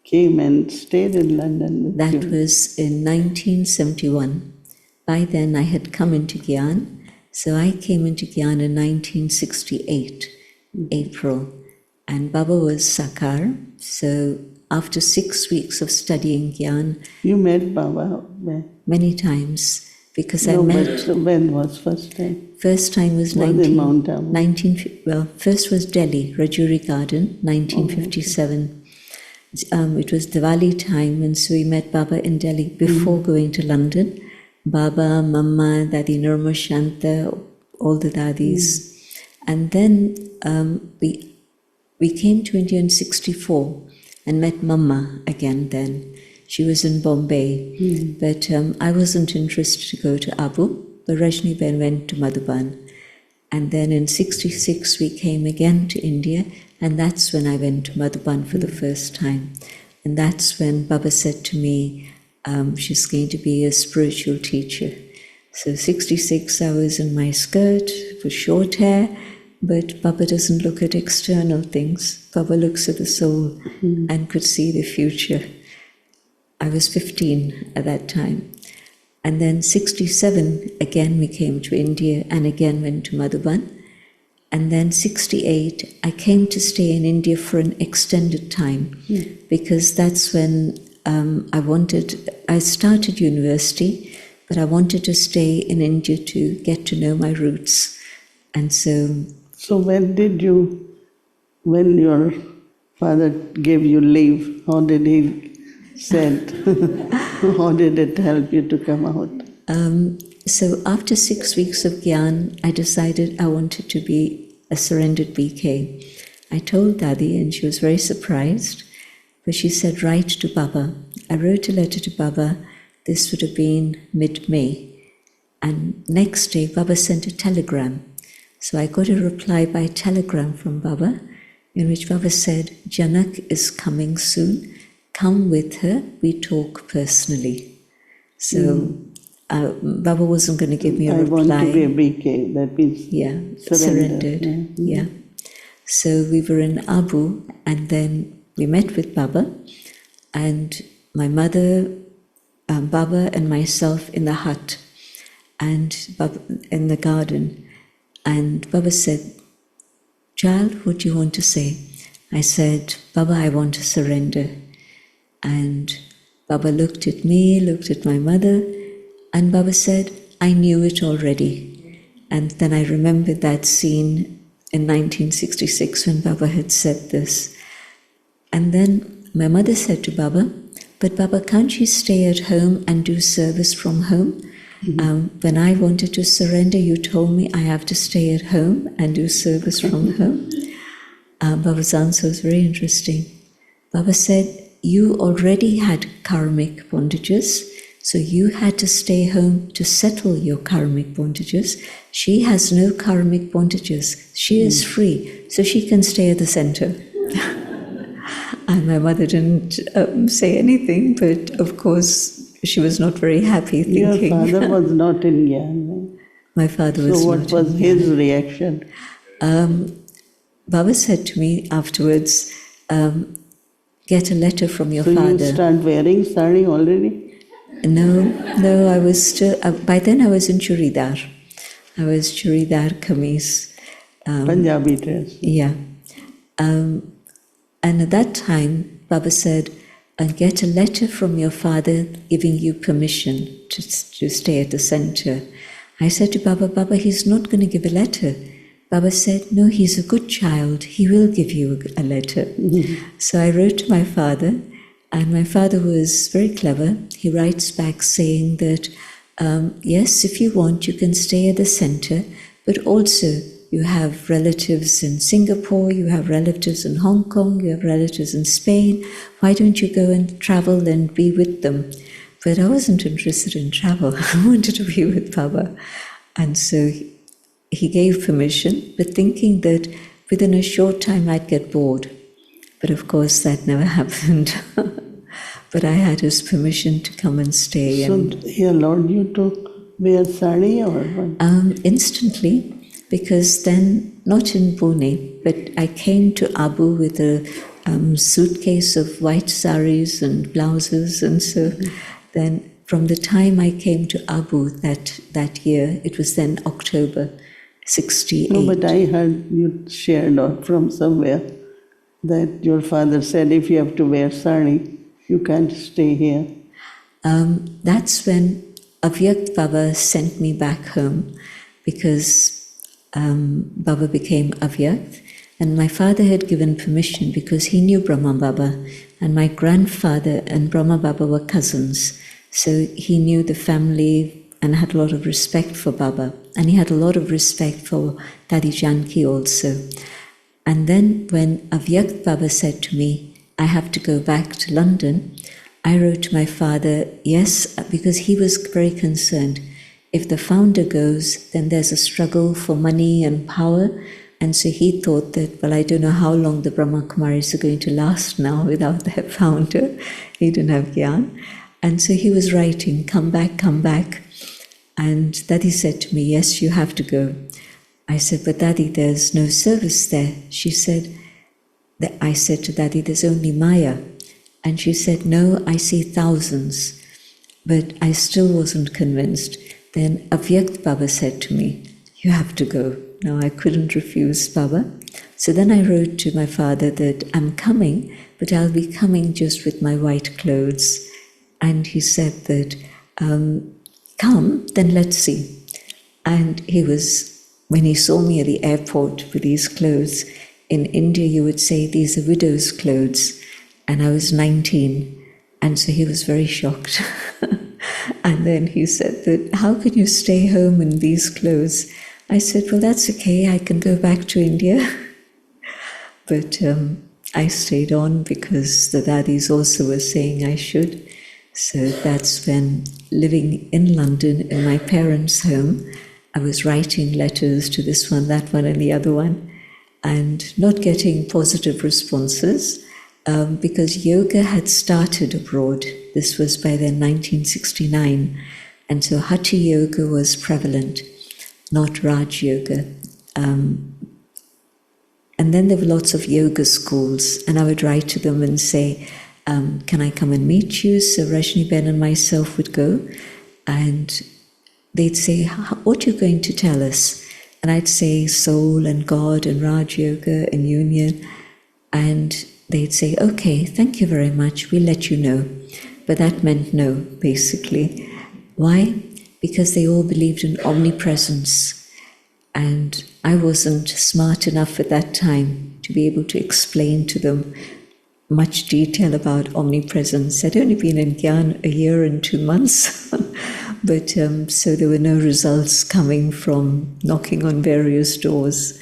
came and stayed in London with you?
That was in 1971. By then I had come into Guyana. So I came into Guyana in 1968, April. And Baba was Sakar. So after 6 weeks of studying Gyan,
you met Baba
many times, because I
but
met.
When was first time?
First time was
in Mount Abu?
First was Delhi, Rajuri Garden, 1957. It was Diwali time, and so we met Baba in Delhi before going to London. Baba, Mama, Dadi Nirma Shanta, all the dadis. And then we came to India in 64 and met Mama again then. She was in Bombay, but I wasn't interested to go to Abu, but Rajni Ben went to Madhuban. And then in 66 we came again to India, and that's when I went to Madhuban for the first time. And that's when Baba said to me, she's going to be a spiritual teacher. So 66 I was in my skirt with short hair, but Baba doesn't look at external things. Baba looks at the soul and could see the future. I was 15 at that time. And then 67, again we came to India and again went to Madhuban. And then 68, I came to stay in India for an extended time, because that's when I started university, but I wanted to stay in India to get to know my roots. And so
when your father gave you leave, how did he said? How did it help you to come out?
So after 6 weeks of Gyan, I decided I wanted to be a surrendered BK. I told Dadi, and she was very surprised, but she said, write to Baba. I wrote a letter to Baba. This would have been mid-May. And next day, Baba sent a telegram. So I got a reply by telegram from Baba, in which Baba said, Janak is coming soon. Come with her, we talk personally. So Baba wasn't going to give me a reply.
I want to be a BK, that means
surrendered. Yeah. So we were in Abu, and then we met with Baba, and my mother, Baba and myself in the hut, and Baba in the garden. And Baba said, child, what do you want to say? I said, Baba, I want to surrender. And Baba looked at me, looked at my mother, and Baba said, I knew it already. And then I remembered that scene in 1966 when Baba had said this. And then my mother said to Baba, "But Baba, can't you stay at home and do service from home? When I wanted to surrender, you told me I have to stay at home and do service from home." Baba's answer was very interesting. Baba said, "You already had karmic bondages, so you had to stay home to settle your karmic bondages. She has no karmic bondages. She is free, so she can stay at the center." And my mother didn't say anything, but of course she was not very happy thinking.
Your father was not in Guyana.
My father was
So
not
what was
in
his
Guyana.
reaction?
Baba said to me afterwards, "Get a letter from your
So
father."
you start wearing sari already?
No, I was still, by then I was in churidar. I was churidar kameez.
Punjabi dress.
Yeah. And at that time, Baba said, "Get a letter from your father giving you permission to stay at the center." I said to Baba, "Baba, he's not going to give a letter." Baba said, "No, he's a good child. He will give you a letter." So I wrote to my father, and my father was very clever. He writes back saying that, "Yes, if you want, you can stay at the center, but also you have relatives in Singapore, you have relatives in Hong Kong, you have relatives in Spain. Why don't you go and travel and be with them?" But I wasn't interested in travel. I wanted to be with Baba. And so he gave permission, but thinking that within a short time I'd get bored. But of course that never happened. But I had his permission to come and stay.
So he allowed you to wear sari or what?
Instantly, because then, not in Pune, but I came to Abu with a suitcase of white saris and blouses, and so then from the time I came to Abu that year, it was then October 68.
No, but I heard you shared from somewhere that your father said if you have to wear sari, you can't stay here.
That's when Avyakt Baba sent me back home, because Baba became Avyakt, and my father had given permission because he knew Brahma Baba, and my grandfather and Brahma Baba were cousins, so he knew the family and had a lot of respect for Baba, and he had a lot of respect for Dadi Janki also. And then when Avyakt Baba said to me, "I have to go back to London," I wrote to my father, yes, because he was very concerned. If the founder goes, then there's a struggle for money and power. And so he thought that, well, I don't know how long the Brahma Kumaris are going to last now without their founder. He didn't have Gyan. And so he was writing, come back, come back. And Dadi said to me, yes, you have to go. I said, but Dadi, there's no service there. She said, I said to Dadi, there's only Maya. And she said, no, I see thousands. But I still wasn't convinced. Then Avyakt Baba said to me, you have to go. Now I couldn't refuse Baba. So then I wrote to my father that I'm coming, but I'll be coming just with my white clothes. And he said that, come, then let's see. And he was, when he saw me at the airport with these clothes, in India you would say these are widow's clothes. And I was 19. And so he was very shocked. And then he said that, how can you stay home in these clothes? I said, well, that's okay, I can go back to India. But I stayed on because the Dadis also were saying I should. So that's when, living in London in my parents' home, I was writing letters to this one, that one, and the other one, and not getting positive responses. Because yoga had started abroad. This was by then 1969. And so Hatha Yoga was prevalent, not Raj Yoga. And then there were lots of yoga schools, and I would write to them and say, can I come and meet you? So Rajni Ben and myself would go, and they'd say, what are you going to tell us? And I'd say soul and God and Raj Yoga and union. And they'd say, okay, thank you very much, we'll let you know. But that meant no, basically. Why? Because they all believed in omnipresence. And I wasn't smart enough at that time to be able to explain to them much detail about omnipresence. I'd only been in Guyana a year and 2 months, but so there were no results coming from knocking on various doors.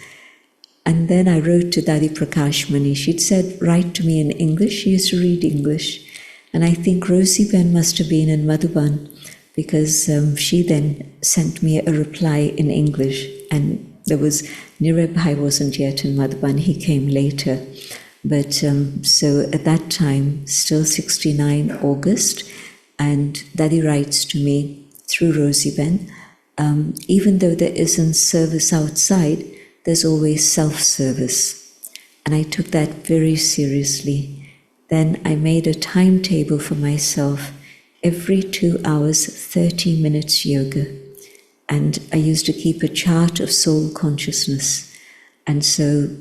And then I wrote to Dadi Prakashmani. She'd said, write to me in English. She used to read English. And I think Rosie Ben must have been in Madhuban, because she then sent me a reply in English. And there was, Nireb Bhai wasn't yet in Madhuban, he came later. But so at that time, still 69 August, and Dadi writes to me through Rosie Ben, even though there isn't service outside, there's always self-service. And I took that very seriously. Then I made a timetable for myself, every 2 hours, 30 minutes yoga. And I used to keep a chart of soul consciousness. And so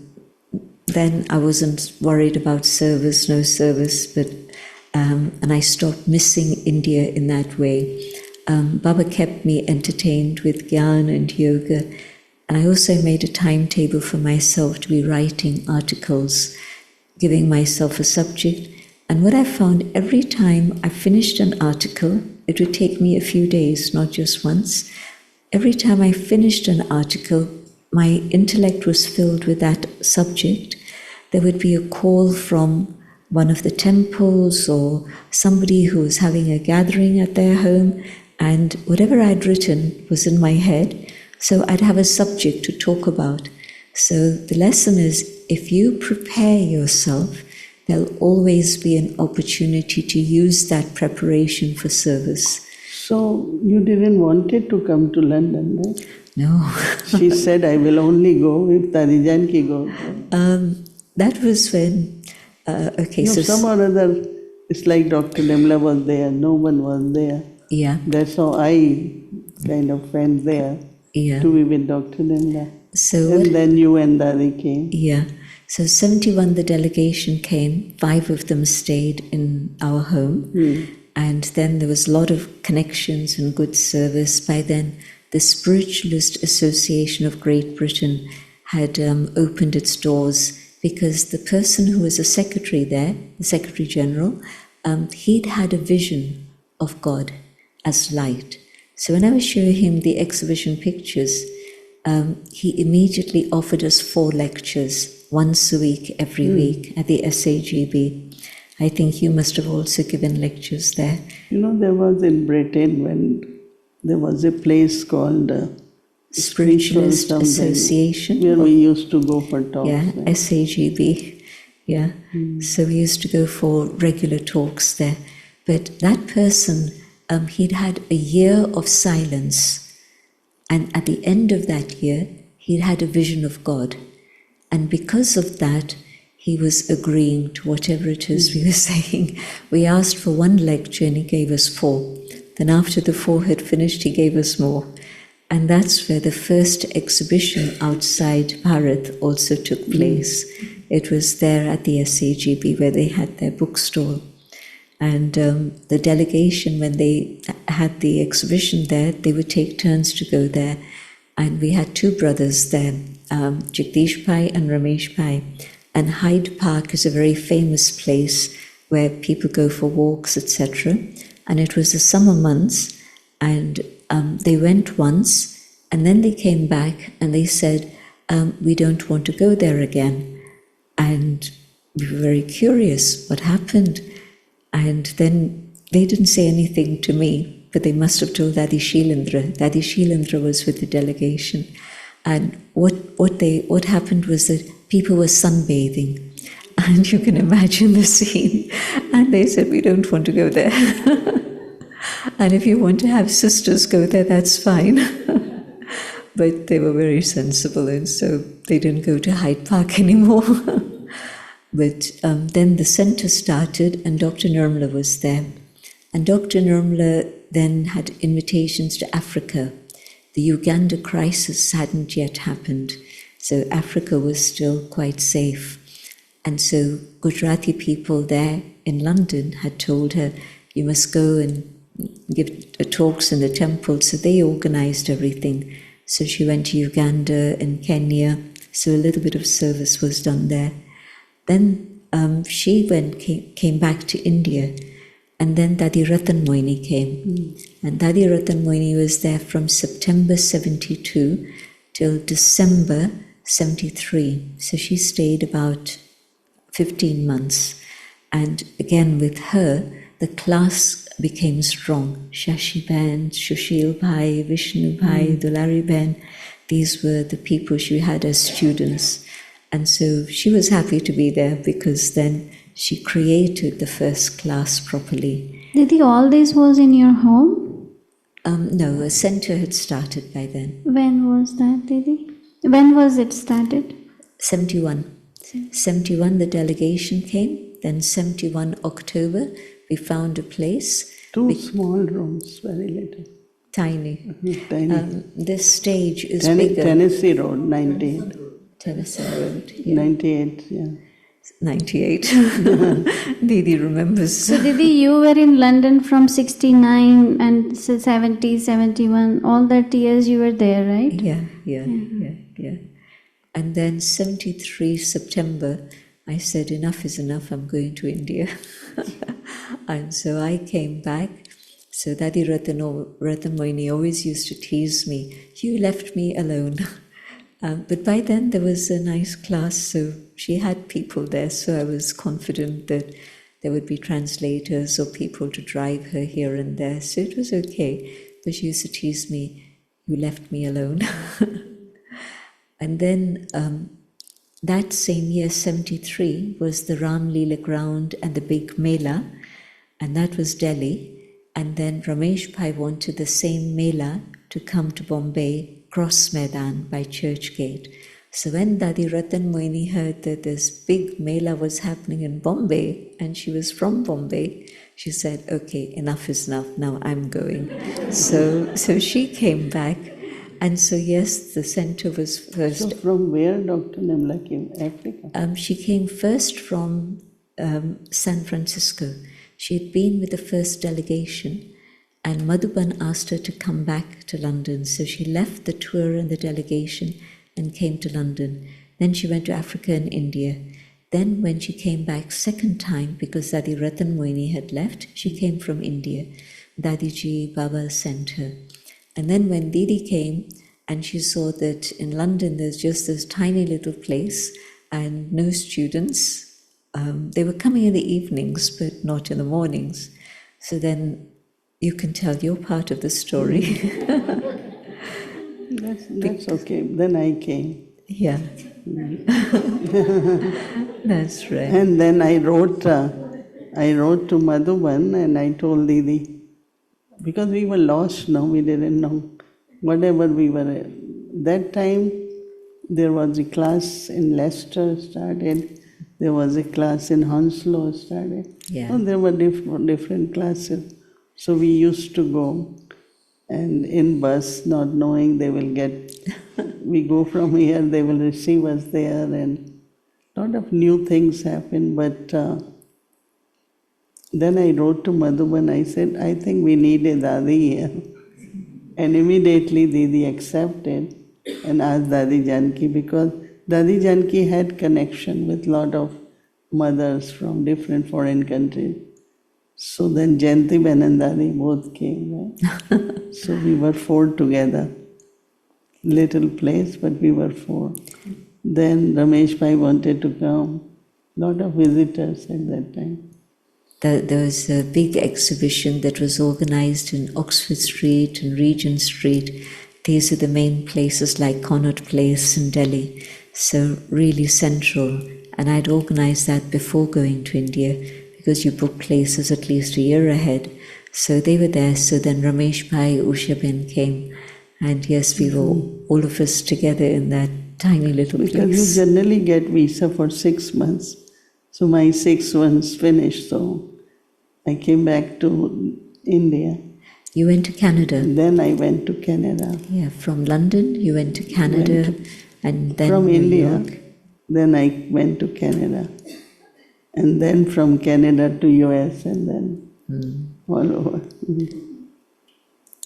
then I wasn't worried about service, no service, but and I stopped missing India in that way. Baba kept me entertained with Gyan and yoga. And I also made a timetable for myself to be writing articles, giving myself a subject. And what I found, every time I finished an article, it would take me a few days, not just once. Every time I finished an article, my intellect was filled with that subject. There would be a call from one of the temples or somebody who was having a gathering at their home, and whatever I'd written was in my head. So I'd have a subject to talk about. So the lesson is, if you prepare yourself, there'll always be an opportunity to use that preparation for service.
So you didn't want it to come to London, right?
No.
She said, I will only go if Dadi Janki goes.
That was when, okay,
no,
so...
some or other, it's like Dr. Demla was there, no one was there.
Yeah.
That's how I kind of went there.
Yeah.
To be with Dr. Demla.
So
and then you and Dadi came.
Yeah. So 71, the delegation came. 5 of them stayed in our home. And then there was a lot of connections and good service. By then, the Spiritualist Association of Great Britain had opened its doors, because the person who was a secretary there, the Secretary General, he'd had a vision of God as light. So when I was showing him the exhibition pictures, he immediately offered us 4 lectures, once a week, every week, at the SAGB. I think you must have also given lectures there.
You know, there was in Britain when there was a place called
Spiritualist Association.
Where we used to go for talks.
Yeah,
right?
SAGB. Yeah. So we used to go for regular talks there. But that person, he'd had a year of silence, and at the end of that year, he'd had a vision of God. And because of that, he was agreeing to whatever it is we were saying. We asked for 1 lecture and he gave us 4. Then after the 4 had finished, he gave us more. And that's where the first exhibition outside Bharat also took place. It was there at the SAGB where they had their bookstore. And the delegation, when they had the exhibition there, they would take turns to go there. And we had 2 brothers there, Jagdish Bhai and Ramesh Bhai. And Hyde Park is a very famous place where people go for walks, etc. And it was the summer months, and they went once, and then they came back and they said, we don't want to go there again. And we were very curious, what happened? And then they didn't say anything to me, but they must have told Dadi Shilendra. Dadi Shilendra was with the delegation. And what happened was that people were sunbathing. And you can imagine the scene. And they said, we don't want to go there. And if you want to have sisters go there, that's fine. But they were very sensible, and so they didn't go to Hyde Park anymore. But then the center started, and Dr. Nirmala was there. And Dr. Nirmala then had invitations to Africa. The Uganda crisis hadn't yet happened, so Africa was still quite safe. And so Gujarati people there in London had told her, you must go and give talks in the temple. So they organized everything. So she went to Uganda and Kenya, so a little bit of service was done there. Then she came back to India, and then Dadi Ratan Mohini came. And Dadi Ratan Mohini was there from September 72 till December 73. So she stayed about 15 months. And again with her, the class became strong. Shashi Ben, Shushil Bhai, Vishnu Bhai, Dulari Ben, these were the people she had as students. And so she was happy to be there because then she created the first class properly.
Didi, all this was in your home?
No, a center had started by then.
When was that, Didi? When was it started?
71. 71 the delegation came, then 71 October we found a place.
Two small rooms, very little.
Tiny.
Tiny.
This stage is bigger.
Tennessee Road, 98.
Tennessee Road. Yeah.
98, yeah.
98. Didi remembers.
So Didi, you were in London from 69 and 70, 71, all that years you were there, right?
Yeah. And then 73 September, I said, enough is enough, I'm going to India. And so I came back. So Dadi Ratan Mohini always used to tease me, you left me alone. But by then there was a nice class, so she had people there, so I was confident that there would be translators or people to drive her here and there, so it was okay. But she used to tease me, you left me alone. And then that same year, 73, was the Ram Leela ground and the big Mela, and that was Delhi. And then Ramesh Bhai wanted the same Mela to come to Bombay, Cross Maidan by Church Gate. So when Dadi Ratan Mohini heard that this big Mela was happening in Bombay, and she was from Bombay, she said, okay, enough is enough, now I'm going. So she came back. And so, yes, the center was first.
So from where Dr. Nimla came? Africa?
She came first from San Francisco. She had been with the first delegation, and Madhuban asked her to come back to London. So she left the tour and the delegation and came to London. Then she went to Africa and India. Then when she came back second time, because Dadi Ratan Mohini had left, she came from India. Dadiji Baba sent her. And then when Didi came and she saw that in London there's just this tiny little place and no students, they were coming in the evenings but not in the mornings. So then you can tell your part of the story.
That's okay. Then I came.
Yeah. That's right.
And then I wrote to Madhuban and I told Didi, because we were lost now, we didn't know whatever we were. That time there was a class in Leicester started, there was a class in Hounslow started.
Yeah.
So there were different classes. So we used to go and in bus, not knowing they will we go from here, they will receive us there, and a lot of new things happen. But then I wrote to Madhuban, I said, I think we need a Dadi here. And immediately Didi accepted and asked Dadi Janki, because Dadi Janki had connection with a lot of mothers from different foreign countries. So then Jayanti Ben and Dadi both came. Right? So we were four together. Little place, but we were four. Then Ramesh Bhai wanted to come. A lot of visitors at that time.
There was a big exhibition that was organized in Oxford Street and Regent Street. These are the main places like Connaught Place in Delhi. So really central. And I'd organized that before going to India, because you book places at least a year ahead. So they were there. So then Ramesh Bhai, Usha Ben came. And yes, we were all of us together in that tiny little place.
Because you generally get visa for 6 months. So my 6 months finished, so I came back to India.
You went to Canada?
Then I went to Canada.
Yeah, from London you went to Canada and then
from
New
India,
York.
Then I went to Canada. And then from Canada to US and then all over.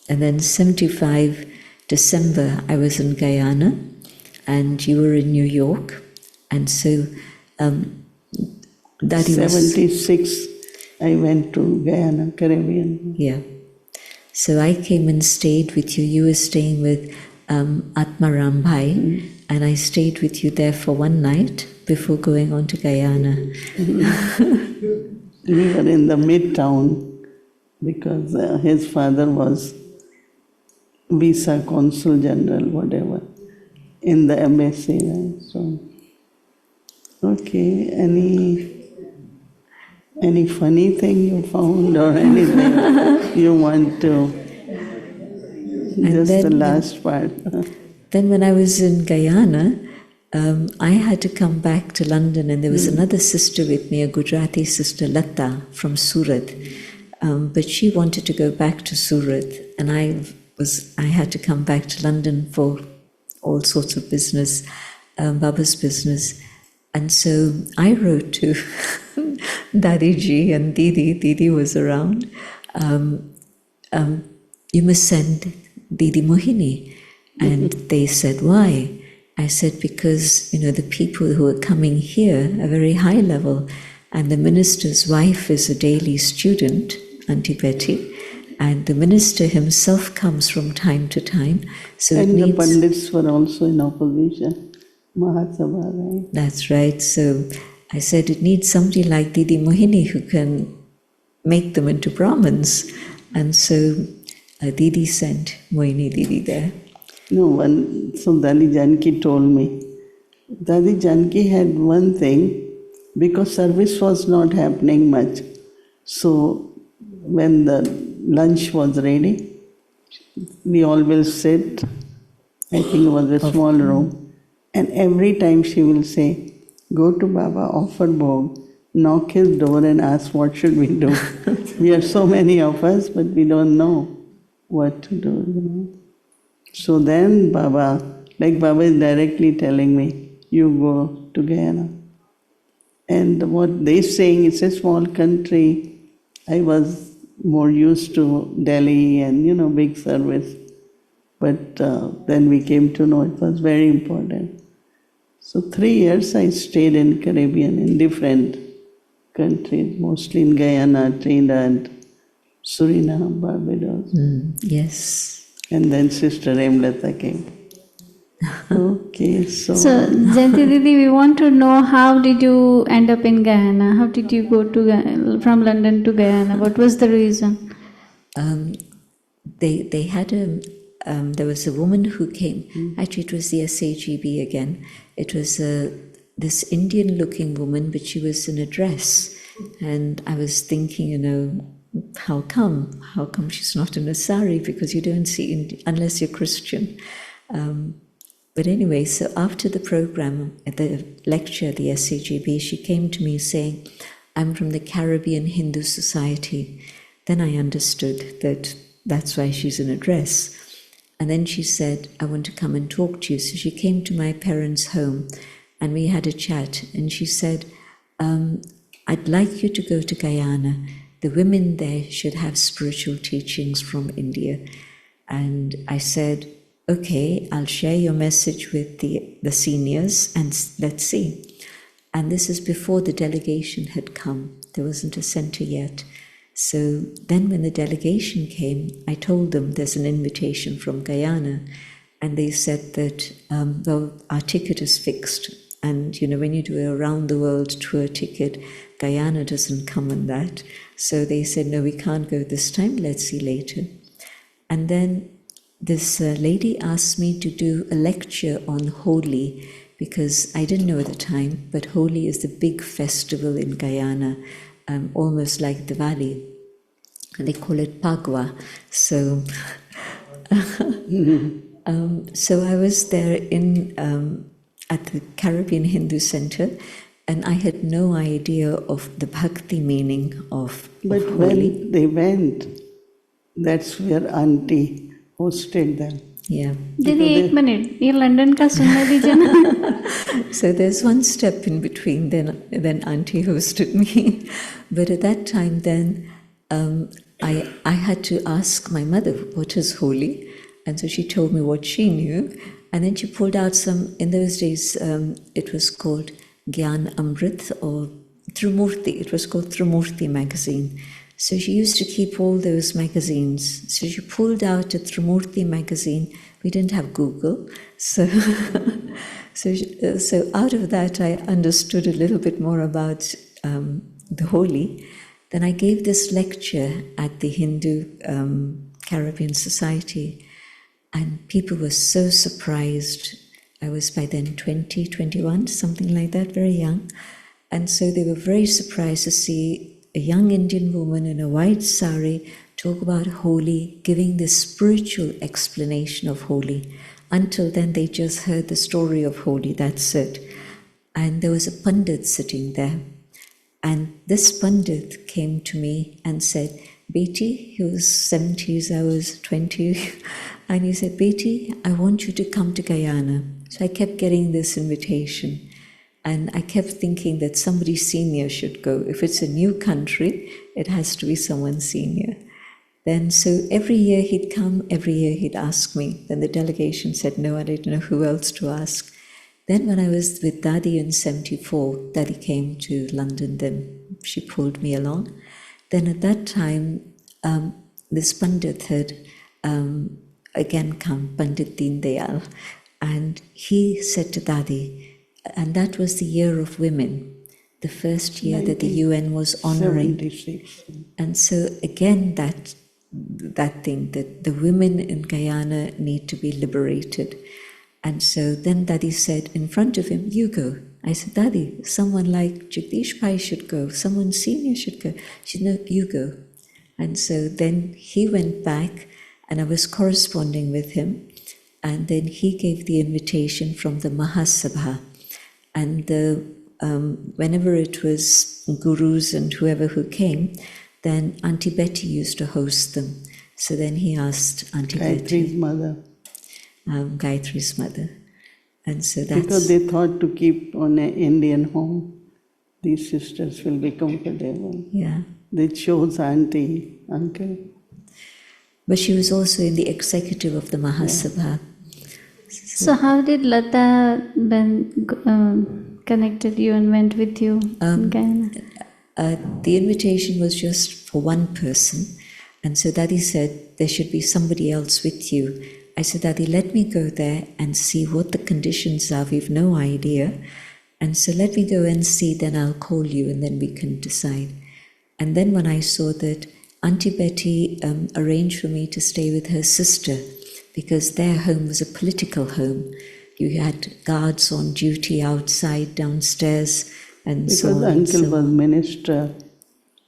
And then 75, December, I was in Guyana, and you were in New York, and so Daddy was
76, I went to Guyana, Caribbean.
Yeah. So I came and stayed with you. You were staying with Atmaram Bhai, and I stayed with you there for one night before going on to Guyana.
We were in the midtown because his father was visa consul general, whatever, in the embassy. Right? So, okay, any funny thing you found or anything you want to? Just the last part.
Then when I was in Guyana, I had to come back to London, and there was another sister with me, a Gujarati sister, Lata, from Surat. But she wanted to go back to Surat, and I had to come back to London for all sorts of business, Baba's business. And so I wrote to Dadi Ji and Didi. Didi was around. You must send Didi Mohini. And they said, why? I said, because, the people who are coming here are very high level, and the minister's wife is a daily student, Auntie Betty, and the minister himself comes from time to time. So
and the Pandits were also in opposition, Mahatma, right?
That's right. So I said, it needs somebody like Didi Mohini who can make them into Brahmins. And so Didi sent Mohini Didi there.
No, so Dadi Janki told me. Dadi Janki had one thing, because service was not happening much. So when the lunch was ready, we all will sit, I think it was a small room, and every time she will say, go to Baba, offer bhog, knock his door and ask what should we do. We are so many of us, but we don't know what to do, So then Baba is directly telling me, you go to Guyana. And what they're saying, it's a small country. I was more used to Delhi and, big service. But then we came to know it was very important. So 3 years I stayed in Caribbean, in different countries, mostly in Guyana, Trinidad, Suriname, Barbados.
Yes.
And then Sister Emlata came. Okay, so
Jayanti Didi, we want to know, how did you end up in Guyana? How did you go to from London to Guyana? What was the reason?
They had there was a woman who came. Actually, it was the SAGB again. It was this Indian-looking woman, but she was in a dress. And I was thinking, how come? How come she's not in a sari? Because you don't see, unless you're Christian. But anyway, so after the program, at the lecture, the SAGB, she came to me saying, I'm from the Caribbean Hindu Society. Then I understood that that's why she's in a dress. And then she said, I want to come and talk to you. So she came to my parents' home and we had a chat. And she said, I'd like you to go to Guyana. The women there should have spiritual teachings from India. And I said, okay, I'll share your message with the seniors and let's see. And this is before the delegation had come. There wasn't a center yet. So then when the delegation came, I told them there's an invitation from Guyana. And they said that, well, our ticket is fixed. And, when you do a round-the-world tour ticket, Guyana doesn't come on that. So they said, no, we can't go this time. Let's see later. And then this lady asked me to do a lecture on Holi, because I didn't know at the time, but Holi is the big festival in Guyana, almost like Diwali. And they call it Pagwa. So, so I was there at the Caribbean Hindu Center, and I had no idea of the bhakti meaning of
But
Holi.
when they went, that's where Auntie hosted them.
Yeah.
Didi, एक minute, ये London का सुनने दीजिए ना.
So there's one step in between, then Auntie hosted me. But at that time then, I had to ask my mother, what is Holi? And so she told me what she knew. And then she pulled out some, in those days, it was called Gyan Amrit or Trimurti. It was called Trimurti magazine. So she used to keep all those magazines. So she pulled out a Trimurti magazine. We didn't have Google. So, so out of that, I understood a little bit more about the Holi. Then I gave this lecture at the Hindu Caribbean Society. And people were so surprised. I was by then 20, 21, something like that, very young. And so they were very surprised to see a young Indian woman in a white sari talk about Holi, giving this spiritual explanation of Holi. Until then, they just heard the story of Holi, that's it. And there was a Pandit sitting there. And this Pandit came to me and said, Beti, he was 70s, I was 20, and he said, Beti, I want you to come to Guyana. So I kept getting this invitation, and I kept thinking that somebody senior should go. If it's a new country, it has to be someone senior. Then, so every year he'd come, every year he'd ask me. Then the delegation said no, I didn't know who else to ask. Then when I was with Dadi in 74, Dadi came to London, then she pulled me along. Then at that time, this Pandit had again come, Pandit Deen Dayal, and he said to Dadi, and that was the year of women, the first year that the UN was honoring.
76.
And so again, that thing, that the women in Guyana need to be liberated. And so then Dadi said in front of him, you go. I said, Dadi, someone like Jagdish Pai should go, someone senior should go. She said, no, you go. And so then he went back, and I was corresponding with him, and then he gave the invitation from the Mahasabha. And whenever it was gurus and whoever who came, then Auntie Betty used to host them. So then he asked Auntie
Gayatri's
Betty.
mother.
Gayatri's mother. And so that's...
Because they thought to keep on an Indian home, these sisters will be comfortable.
Yeah.
They chose auntie, uncle.
But she was also in the executive of the Mahasabha.
So how did Lata connected you and went with you in Guyana?
The invitation was just for one person. And so Dadi said, there should be somebody else with you. I said, Dadi, let me go there and see what the conditions are. We've no idea. And so let me go and see, then I'll call you and then we can decide. And then when I saw that Auntie Betty arranged for me to stay with her sister, because their home was a political home. You had guards on duty outside, downstairs, and
because
so on.
Because uncle was minister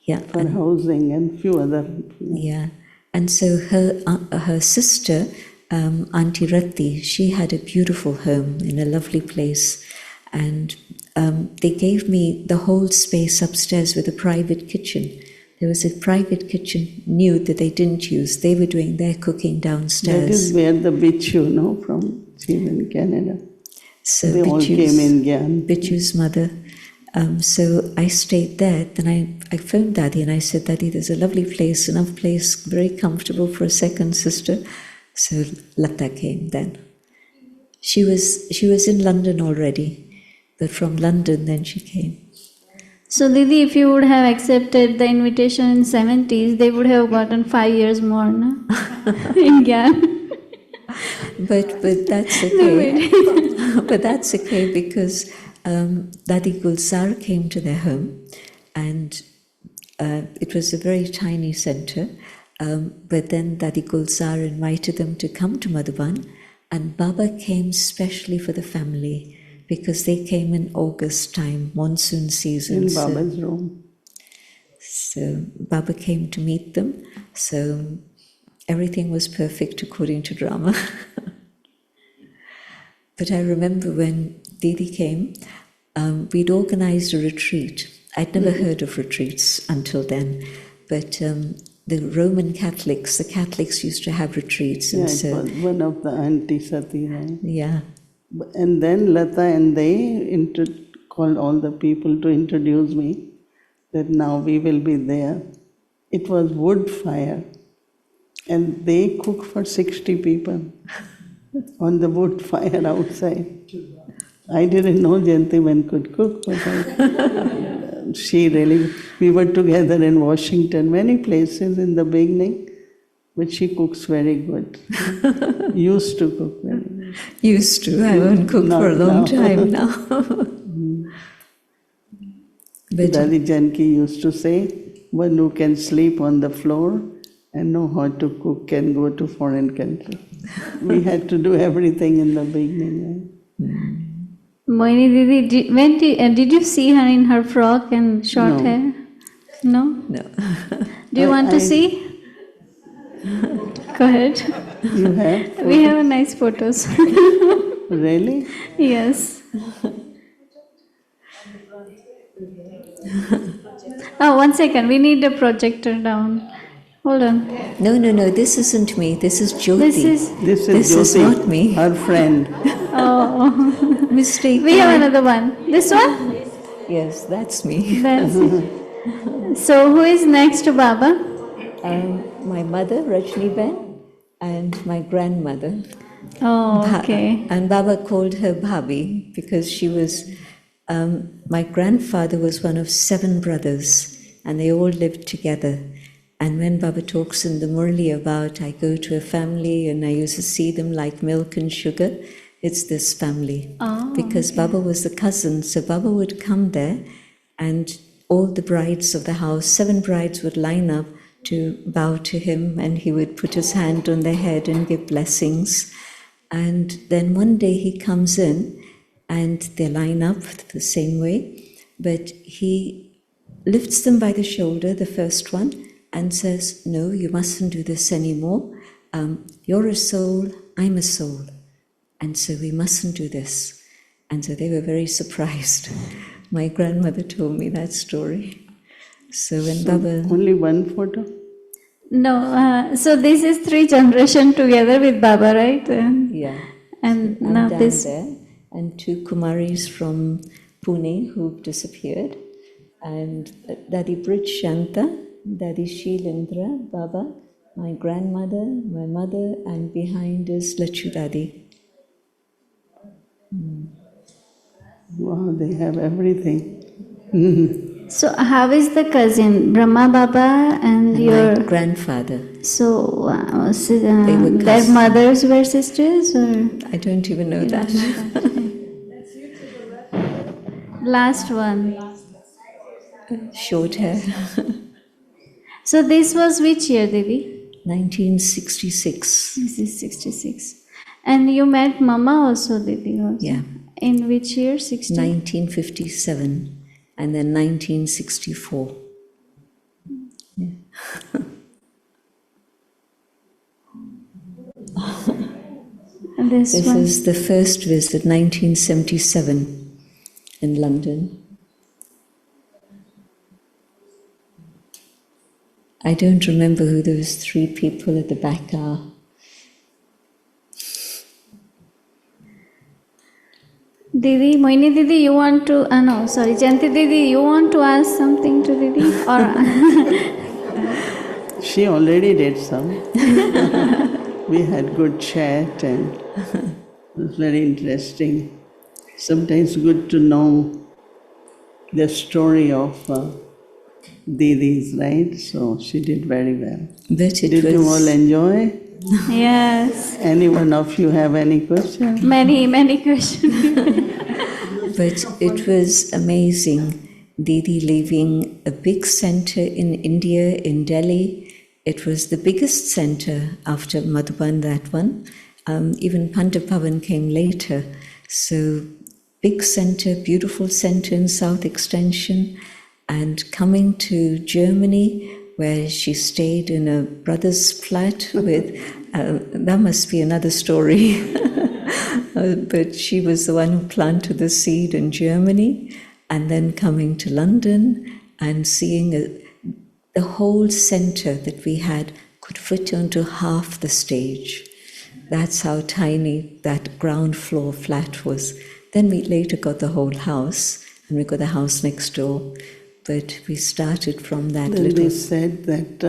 for
and
housing and few other...
Yeah. And so her sister, Auntie Rati, she had a beautiful home in a lovely place. And they gave me the whole space upstairs with a private kitchen. There was a private kitchen new that they didn't use. They were doing their cooking downstairs.
That is where the Bichu, from she's in Canada.
So
they all came in Guyana.
Bichu's mother. So I stayed there. Then I phoned Dadi and I said, Dadi, there's a lovely place, enough place, very comfortable for a second sister. So Lata came then. She was in London already, but from London then she came.
So Didi, if you would have accepted the invitation in 70s, they would have gotten 5 years more, no? In Guyana.
But that's okay. But that's okay because Dadi Gulzar came to their home, and it was a very tiny center. But then Dadi Gulzar invited them to come to Madhuban, and Baba came specially for the family because they came in August time, monsoon season.
In Baba's room.
So Baba came to meet them. So everything was perfect according to drama. But I remember when Didi came, we'd organized a retreat. I'd never heard of retreats until then, but the Roman Catholics, the Catholics used to have retreats.
Yeah,
and
it was one of the Auntie Sati, right?
Yeah.
And then Lata and they called all the people to introduce me, that now we will be there. It was wood fire. And they cook for 60 people on the wood fire outside. I didn't know Jayantiban could cook, but we were together in Washington, many places in the beginning, but she cooks very good. Used to cook very good.
Used to. I won't cook for a long time now. But
Dadi Janki used to say, one who can sleep on the floor and know how to cook can go to foreign country. We had to do everything in the beginning. Right?
Mohini Didi, did you see her in her frock and short hair? No?
no.
Do you want to see? Go ahead.
You have photos?
We have nice photos.
Really?
Yes. Oh, 1 second. We need the projector down. Hold on.
No. This isn't me. This is Jyoti.
This
This is
Jyoti,
not me.
her friend.
Oh.
Mistake.
We have another one. This one?
Yes, that's me.
That's it. So who is next to Baba?
My mother, Rajni Ben, and my grandmother.
Oh, okay.
And Baba called her Bhabi because she was, my grandfather was one of 7 brothers and they all lived together. And when Baba talks in the Murli about I go to a family and I used to see them like milk and sugar, it's this family.
Oh,
because Baba was the cousin, so Baba would come there and all the brides of the house, 7 brides would line up to bow to him and he would put his hand on their head and give blessings. And then one day he comes in and they line up the same way, but he lifts them by the shoulder, the first one, and says, no, you mustn't do this anymore. You're a soul, I'm a soul. And so we mustn't do this. And so they were very surprised. My grandmother told me that story. So when Baba...
Only one photo?
No, so this is 3 generations together with Baba, right?
Yeah.
And
I'm
now
down
this...
there. And 2 Kumaris from Pune who've disappeared. And Dadi Brit Shanta, Dadi Sheelendra, Baba, my grandmother, my mother, and behind is Lachu Dadi.
Wow, they have everything.
So how is the cousin, Brahma Baba and your...
My grandfather.
So
They were
their
cousins.
mothers were sisters or?
I don't even know that.
Last one.
Short hair.
So this was which year, Didi?
1966.
This is 66. And you met Mama also, Didi? Also?
Yeah.
In which year? 60?
1957 and then 1964. Yeah.
And this
This
one?
is the first visit, 1977 in London. I don't remember who those 3 people at the back are.
Didi, Mohini Didi, you want to, no, sorry, Jayanti Didi, you want to ask something to Didi? Or
She already did some. We had good chat and it was very interesting. Sometimes good to know the story of Didi's, right? So she did very well.
But it
Did
was...
you all enjoy?
Yes.
Any one of you have any questions?
Many questions.
But it was amazing. Didi leaving a big center in India, in Delhi. It was the biggest center after Madhuban, that one. Even Pandapavan came later. So big center, beautiful center in South Extension. And coming to Germany, where she stayed in a brother's flat with, that must be another story. But she was the one who planted the seed in Germany, and then coming to London and seeing the whole center that we had could fit onto half the stage. That's how tiny that ground floor flat was. Then we later got the whole house, and we got the house next door. But we started from that
Then
little...
they said that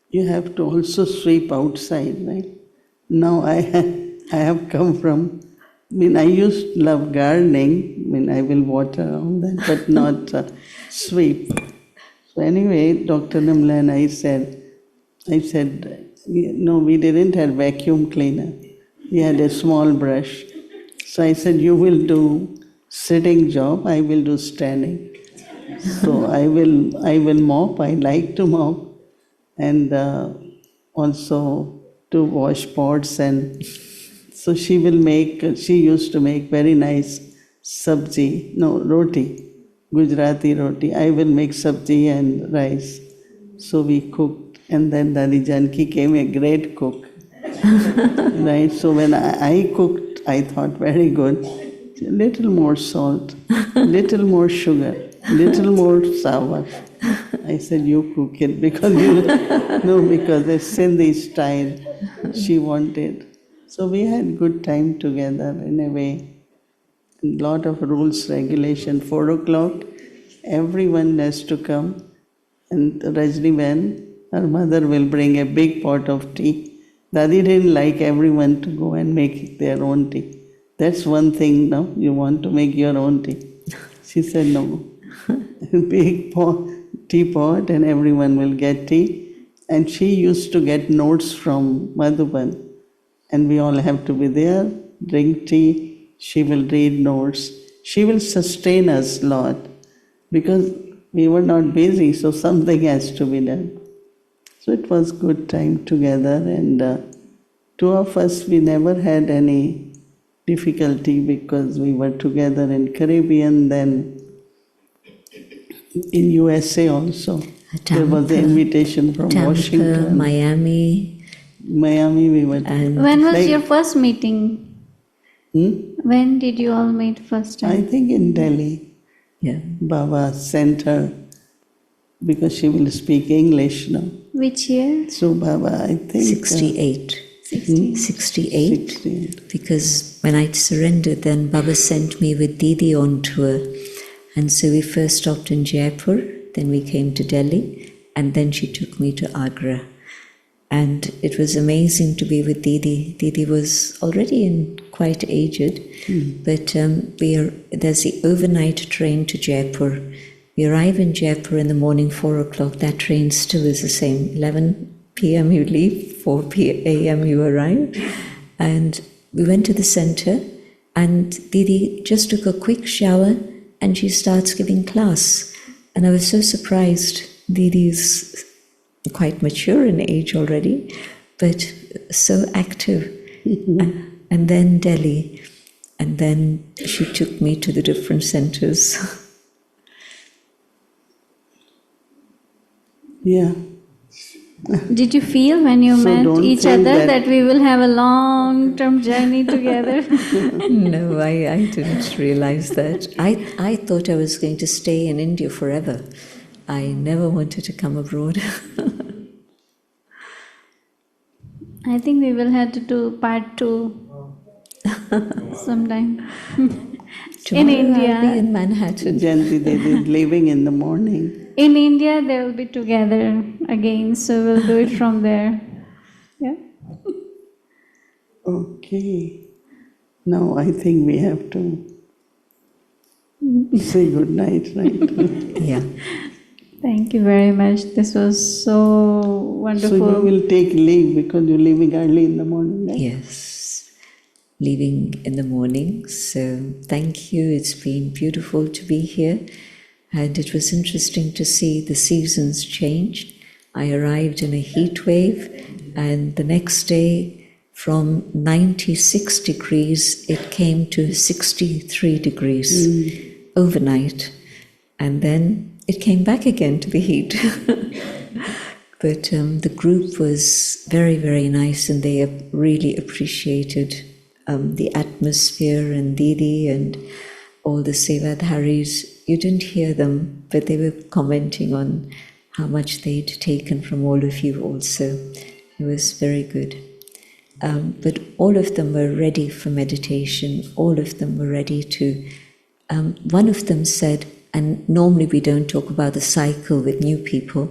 you have to also sweep outside, right? Now I have come from, I used to love gardening, I will water all that, but not sweep. So anyway, Dr. Nimla and I said, no, we didn't have vacuum cleaner. We had a small brush. So I said, you will do sitting job, I will do standing. So I will mop, I like to mop, and also to wash pots. And so she used to make very nice roti, Gujarati roti. I will make sabji and rice. So we cooked, and then Dadi Janki came a great cook. Right, so when I cooked, I thought very good. A little more salt, little more sugar, little more sour. I said, you cook it because because it's Sindhi style she wanted. So we had good time together in a way. A lot of rules, regulation. 4 o'clock, everyone has to come. And Rajni, her mother will bring a big pot of tea. Dadi didn't like everyone to go and make their own tea. That's one thing, no? You want to make your own tea. She said, no. Big teapot and everyone will get tea. And she used to get notes from Madhuban. And we all have to be there, drink tea. She will read notes. She will sustain us a lot because we were not busy, so something has to be done. So it was good time together, and two of us, we never had any difficulty because we were together in Caribbean, then in USA also. There was an invitation from Washington.
Miami we went.
And when was your first meeting? When did you all meet first time?
I think in Delhi.
Yeah.
Baba sent her because she will speak English now.
Which year?
So Baba, I think...
68. 68. Because when I surrendered, then Baba sent me with Didi on tour. And so we first stopped in Jaipur, then we came to Delhi, and then she took me to Agra. And it was amazing to be with Didi. Didi was already quite aged, but there's the overnight train to Jaipur. We arrive in Jaipur in the morning, 4 o'clock. That train still is the same. 11 p.m. you leave, 4 a.m. you arrive. And we went to the center, and Didi just took a quick shower, and she starts giving class. And I was so surprised. Didi's quite mature in age already, but so active. And then Delhi, and then she took me to the different centers.
Yeah.
Did you feel when you met each other that we will have a long-term journey together?
No, I didn't realize that. I thought I was going to stay in India forever. I never wanted to come abroad.
I think we will have to do part 2 sometime. In India.
I'll be in Manhattan.
Janti, they did leaving in the morning.
In India, they will be together again, so we'll do it from there. Yeah.
Okay. Now I think we have to say good night, right?
Yeah.
Thank you very much. This was so wonderful.
So you will take leave because you're leaving early in the morning, right?
Yes, leaving in the morning. So thank you. It's been beautiful to be here. And it was interesting to see the seasons change. I arrived in a heat wave, and the next day from 96 degrees, it came to 63 degrees overnight. And then it came back again to the heat. But the group was very, very nice, and they really appreciated the atmosphere, and Didi and all the Sevadharis. You didn't hear them, but they were commenting on how much they'd taken from all of you also. It was very good. But all of them were ready for meditation. All of them were ready to... one of them said, and normally we don't talk about the cycle with new people,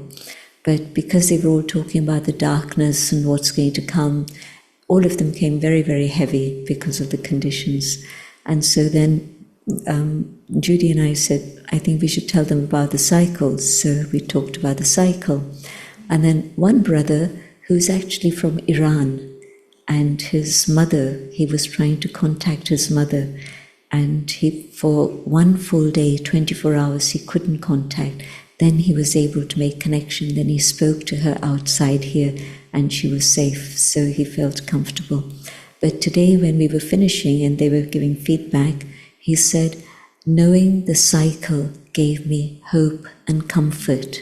But because they were all talking about the darkness and what's going to come, all of them came very, very heavy because of the conditions. And so then Judy and I said, I think we should tell them about the cycles. So we talked about the cycle. And then one brother who's actually from Iran, and his mother, he was trying to contact his mother, and he, for one full day, 24 hours, he couldn't contact. Then he was able to make connection. Then he spoke to her outside here, and she was safe, so he felt comfortable. But today, when we were finishing and they were giving feedback, he said, knowing the cycle gave me hope and comfort.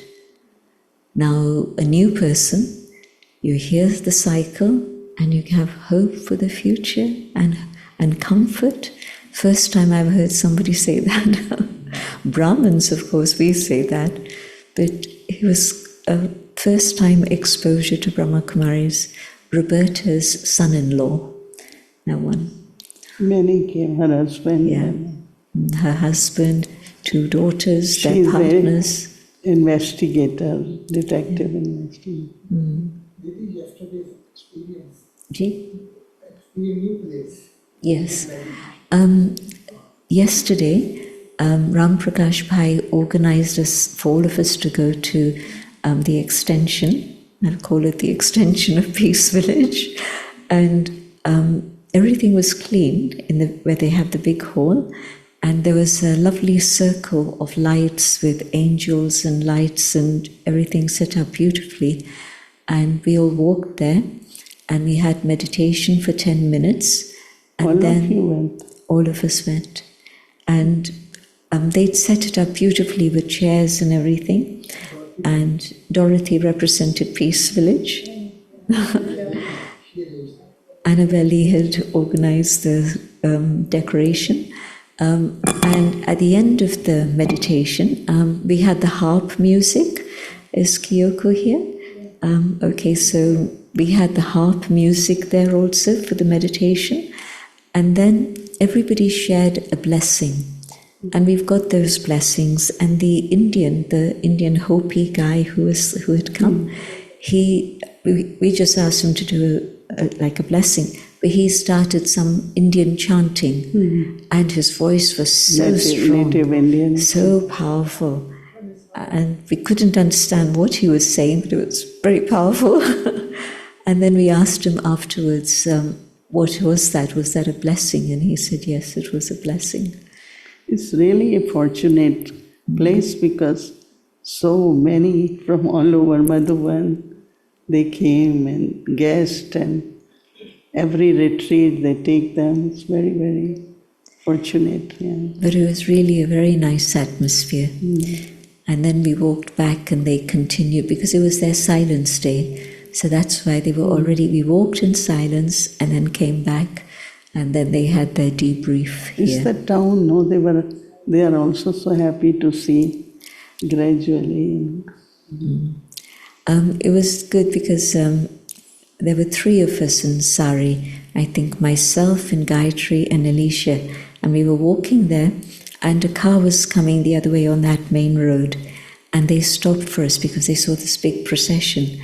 Now, a new person, you hear the cycle and you have hope for the future and comfort. First time I've heard somebody say that. Brahmins, of course, we say that. But it was a first time exposure to Brahma Kumaris, Roberta's son-in-law. Now one.
Many came, her husband.
Yeah. Her husband, 2 daughters, their partners.
Investigator, detective investigator.
Didi, yesterday's experience.
Ji?
New place.
Yes. Yesterday, Ram Prakash Bhai organized us, for all of us to go to the extension, I'll call it the extension of Peace Village, and everything was cleaned where they have the big hall, and there was a lovely circle of lights with angels and lights and everything set up beautifully. And we all walked there, and we had meditation for 10 minutes. And
all
then
of you went.
All of us went. And they'd set it up beautifully with chairs and everything. And Dorothy represented Peace Village. Annabelle had organized the decoration. And at the end of the meditation, we had the harp music. Is Kyoko here? Okay, so we had the harp music there also for the meditation. And then everybody shared a blessing. And we've got those blessings. And the Indian Hopi guy who had come, we just asked him to do a blessing. But he started some Indian chanting, and his voice was so strong,
native Indian,
so powerful. And we couldn't understand what he was saying, but it was very powerful. And then we asked him afterwards, what was that? Was that a blessing? And he said, yes, it was a blessing.
It's really a fortunate place because so many from all over Madhuban, they came and guests, and every retreat they take them. It's very, very fortunate. Yeah.
But it was really a very nice atmosphere. And then we walked back and they continued because it was their silence day. So that's why they were already, we walked in silence and then came back, and then they had their debrief here.
It's the town, no? They are also so happy to see gradually.
It was good because there were 3 of us in Sari, I think myself and Gayatri and Alicia, and we were walking there, and a car was coming the other way on that main road, and they stopped for us because they saw this big procession.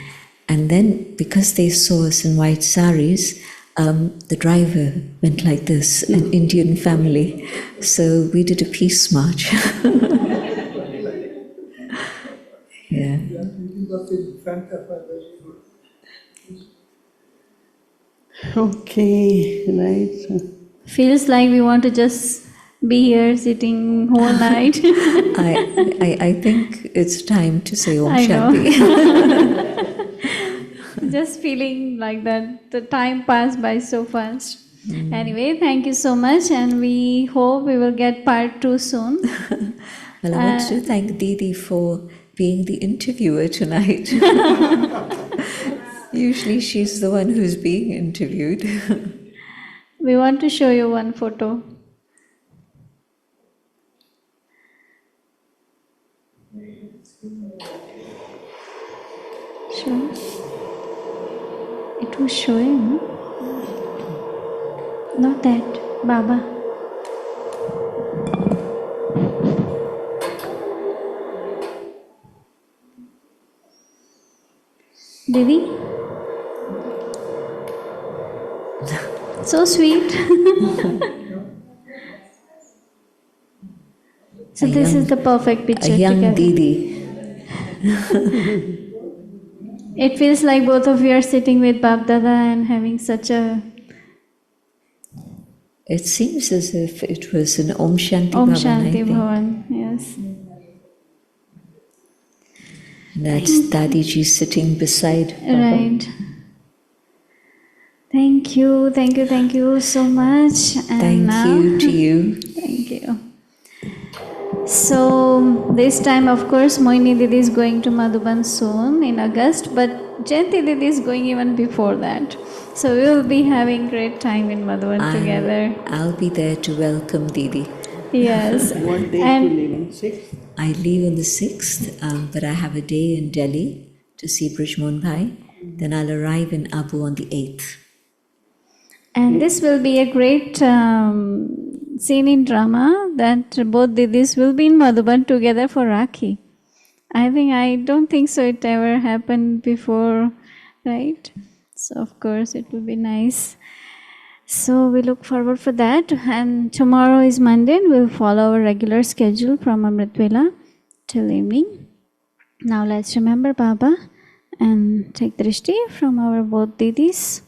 And then, because they saw us in white saris, the driver went like this, an Indian family. So we did a peace march. Yeah.
Okay, right.
Feels like we want to just be here sitting whole night.
I think it's time to say Om
I know.
Shanti.
Just feeling like that. The time passed by so fast. Anyway, thank you so much, and we hope we will get part 2 soon.
Well, I want to thank Didi for being the interviewer tonight. Usually she's the one who's being interviewed.
We want to show you one photo. Sure. It was showing, no? Not that, Baba. Didi. So sweet. So this is the perfect picture
A young
together.
Didi.
It feels like both of you are sitting with Bab Dada and having such a
It seems as if it was an Om Shanti
Om
Bhavan, I
Shanti
think.
Bhavan. Yes.
And that's Dadiji sitting beside Baba.
Right. Thank you so much. And
Thank
now,
you to you.
Thank you. So this time, of course, Mohini Didi is going to Madhuban soon in August, but Jayanti Didi is going even before that. So we will be having great time in Madhuban together.
I'll be there to welcome Didi.
Yes.
What day
And
to leave on 6th?
I leave on the 6th, but I have a day in Delhi to see Brajmohan Bhai. Then I'll arrive in Abu on the 8th.
And this will be a great scene in drama that both Didis will be in Madhuban together for Rakhi. I don't think so it ever happened before, right? So of course it will be nice. So we look forward for that. And tomorrow is Monday and we'll follow our regular schedule from Amrit Vela till evening. Now let's remember Baba and take drishti from our both Didis.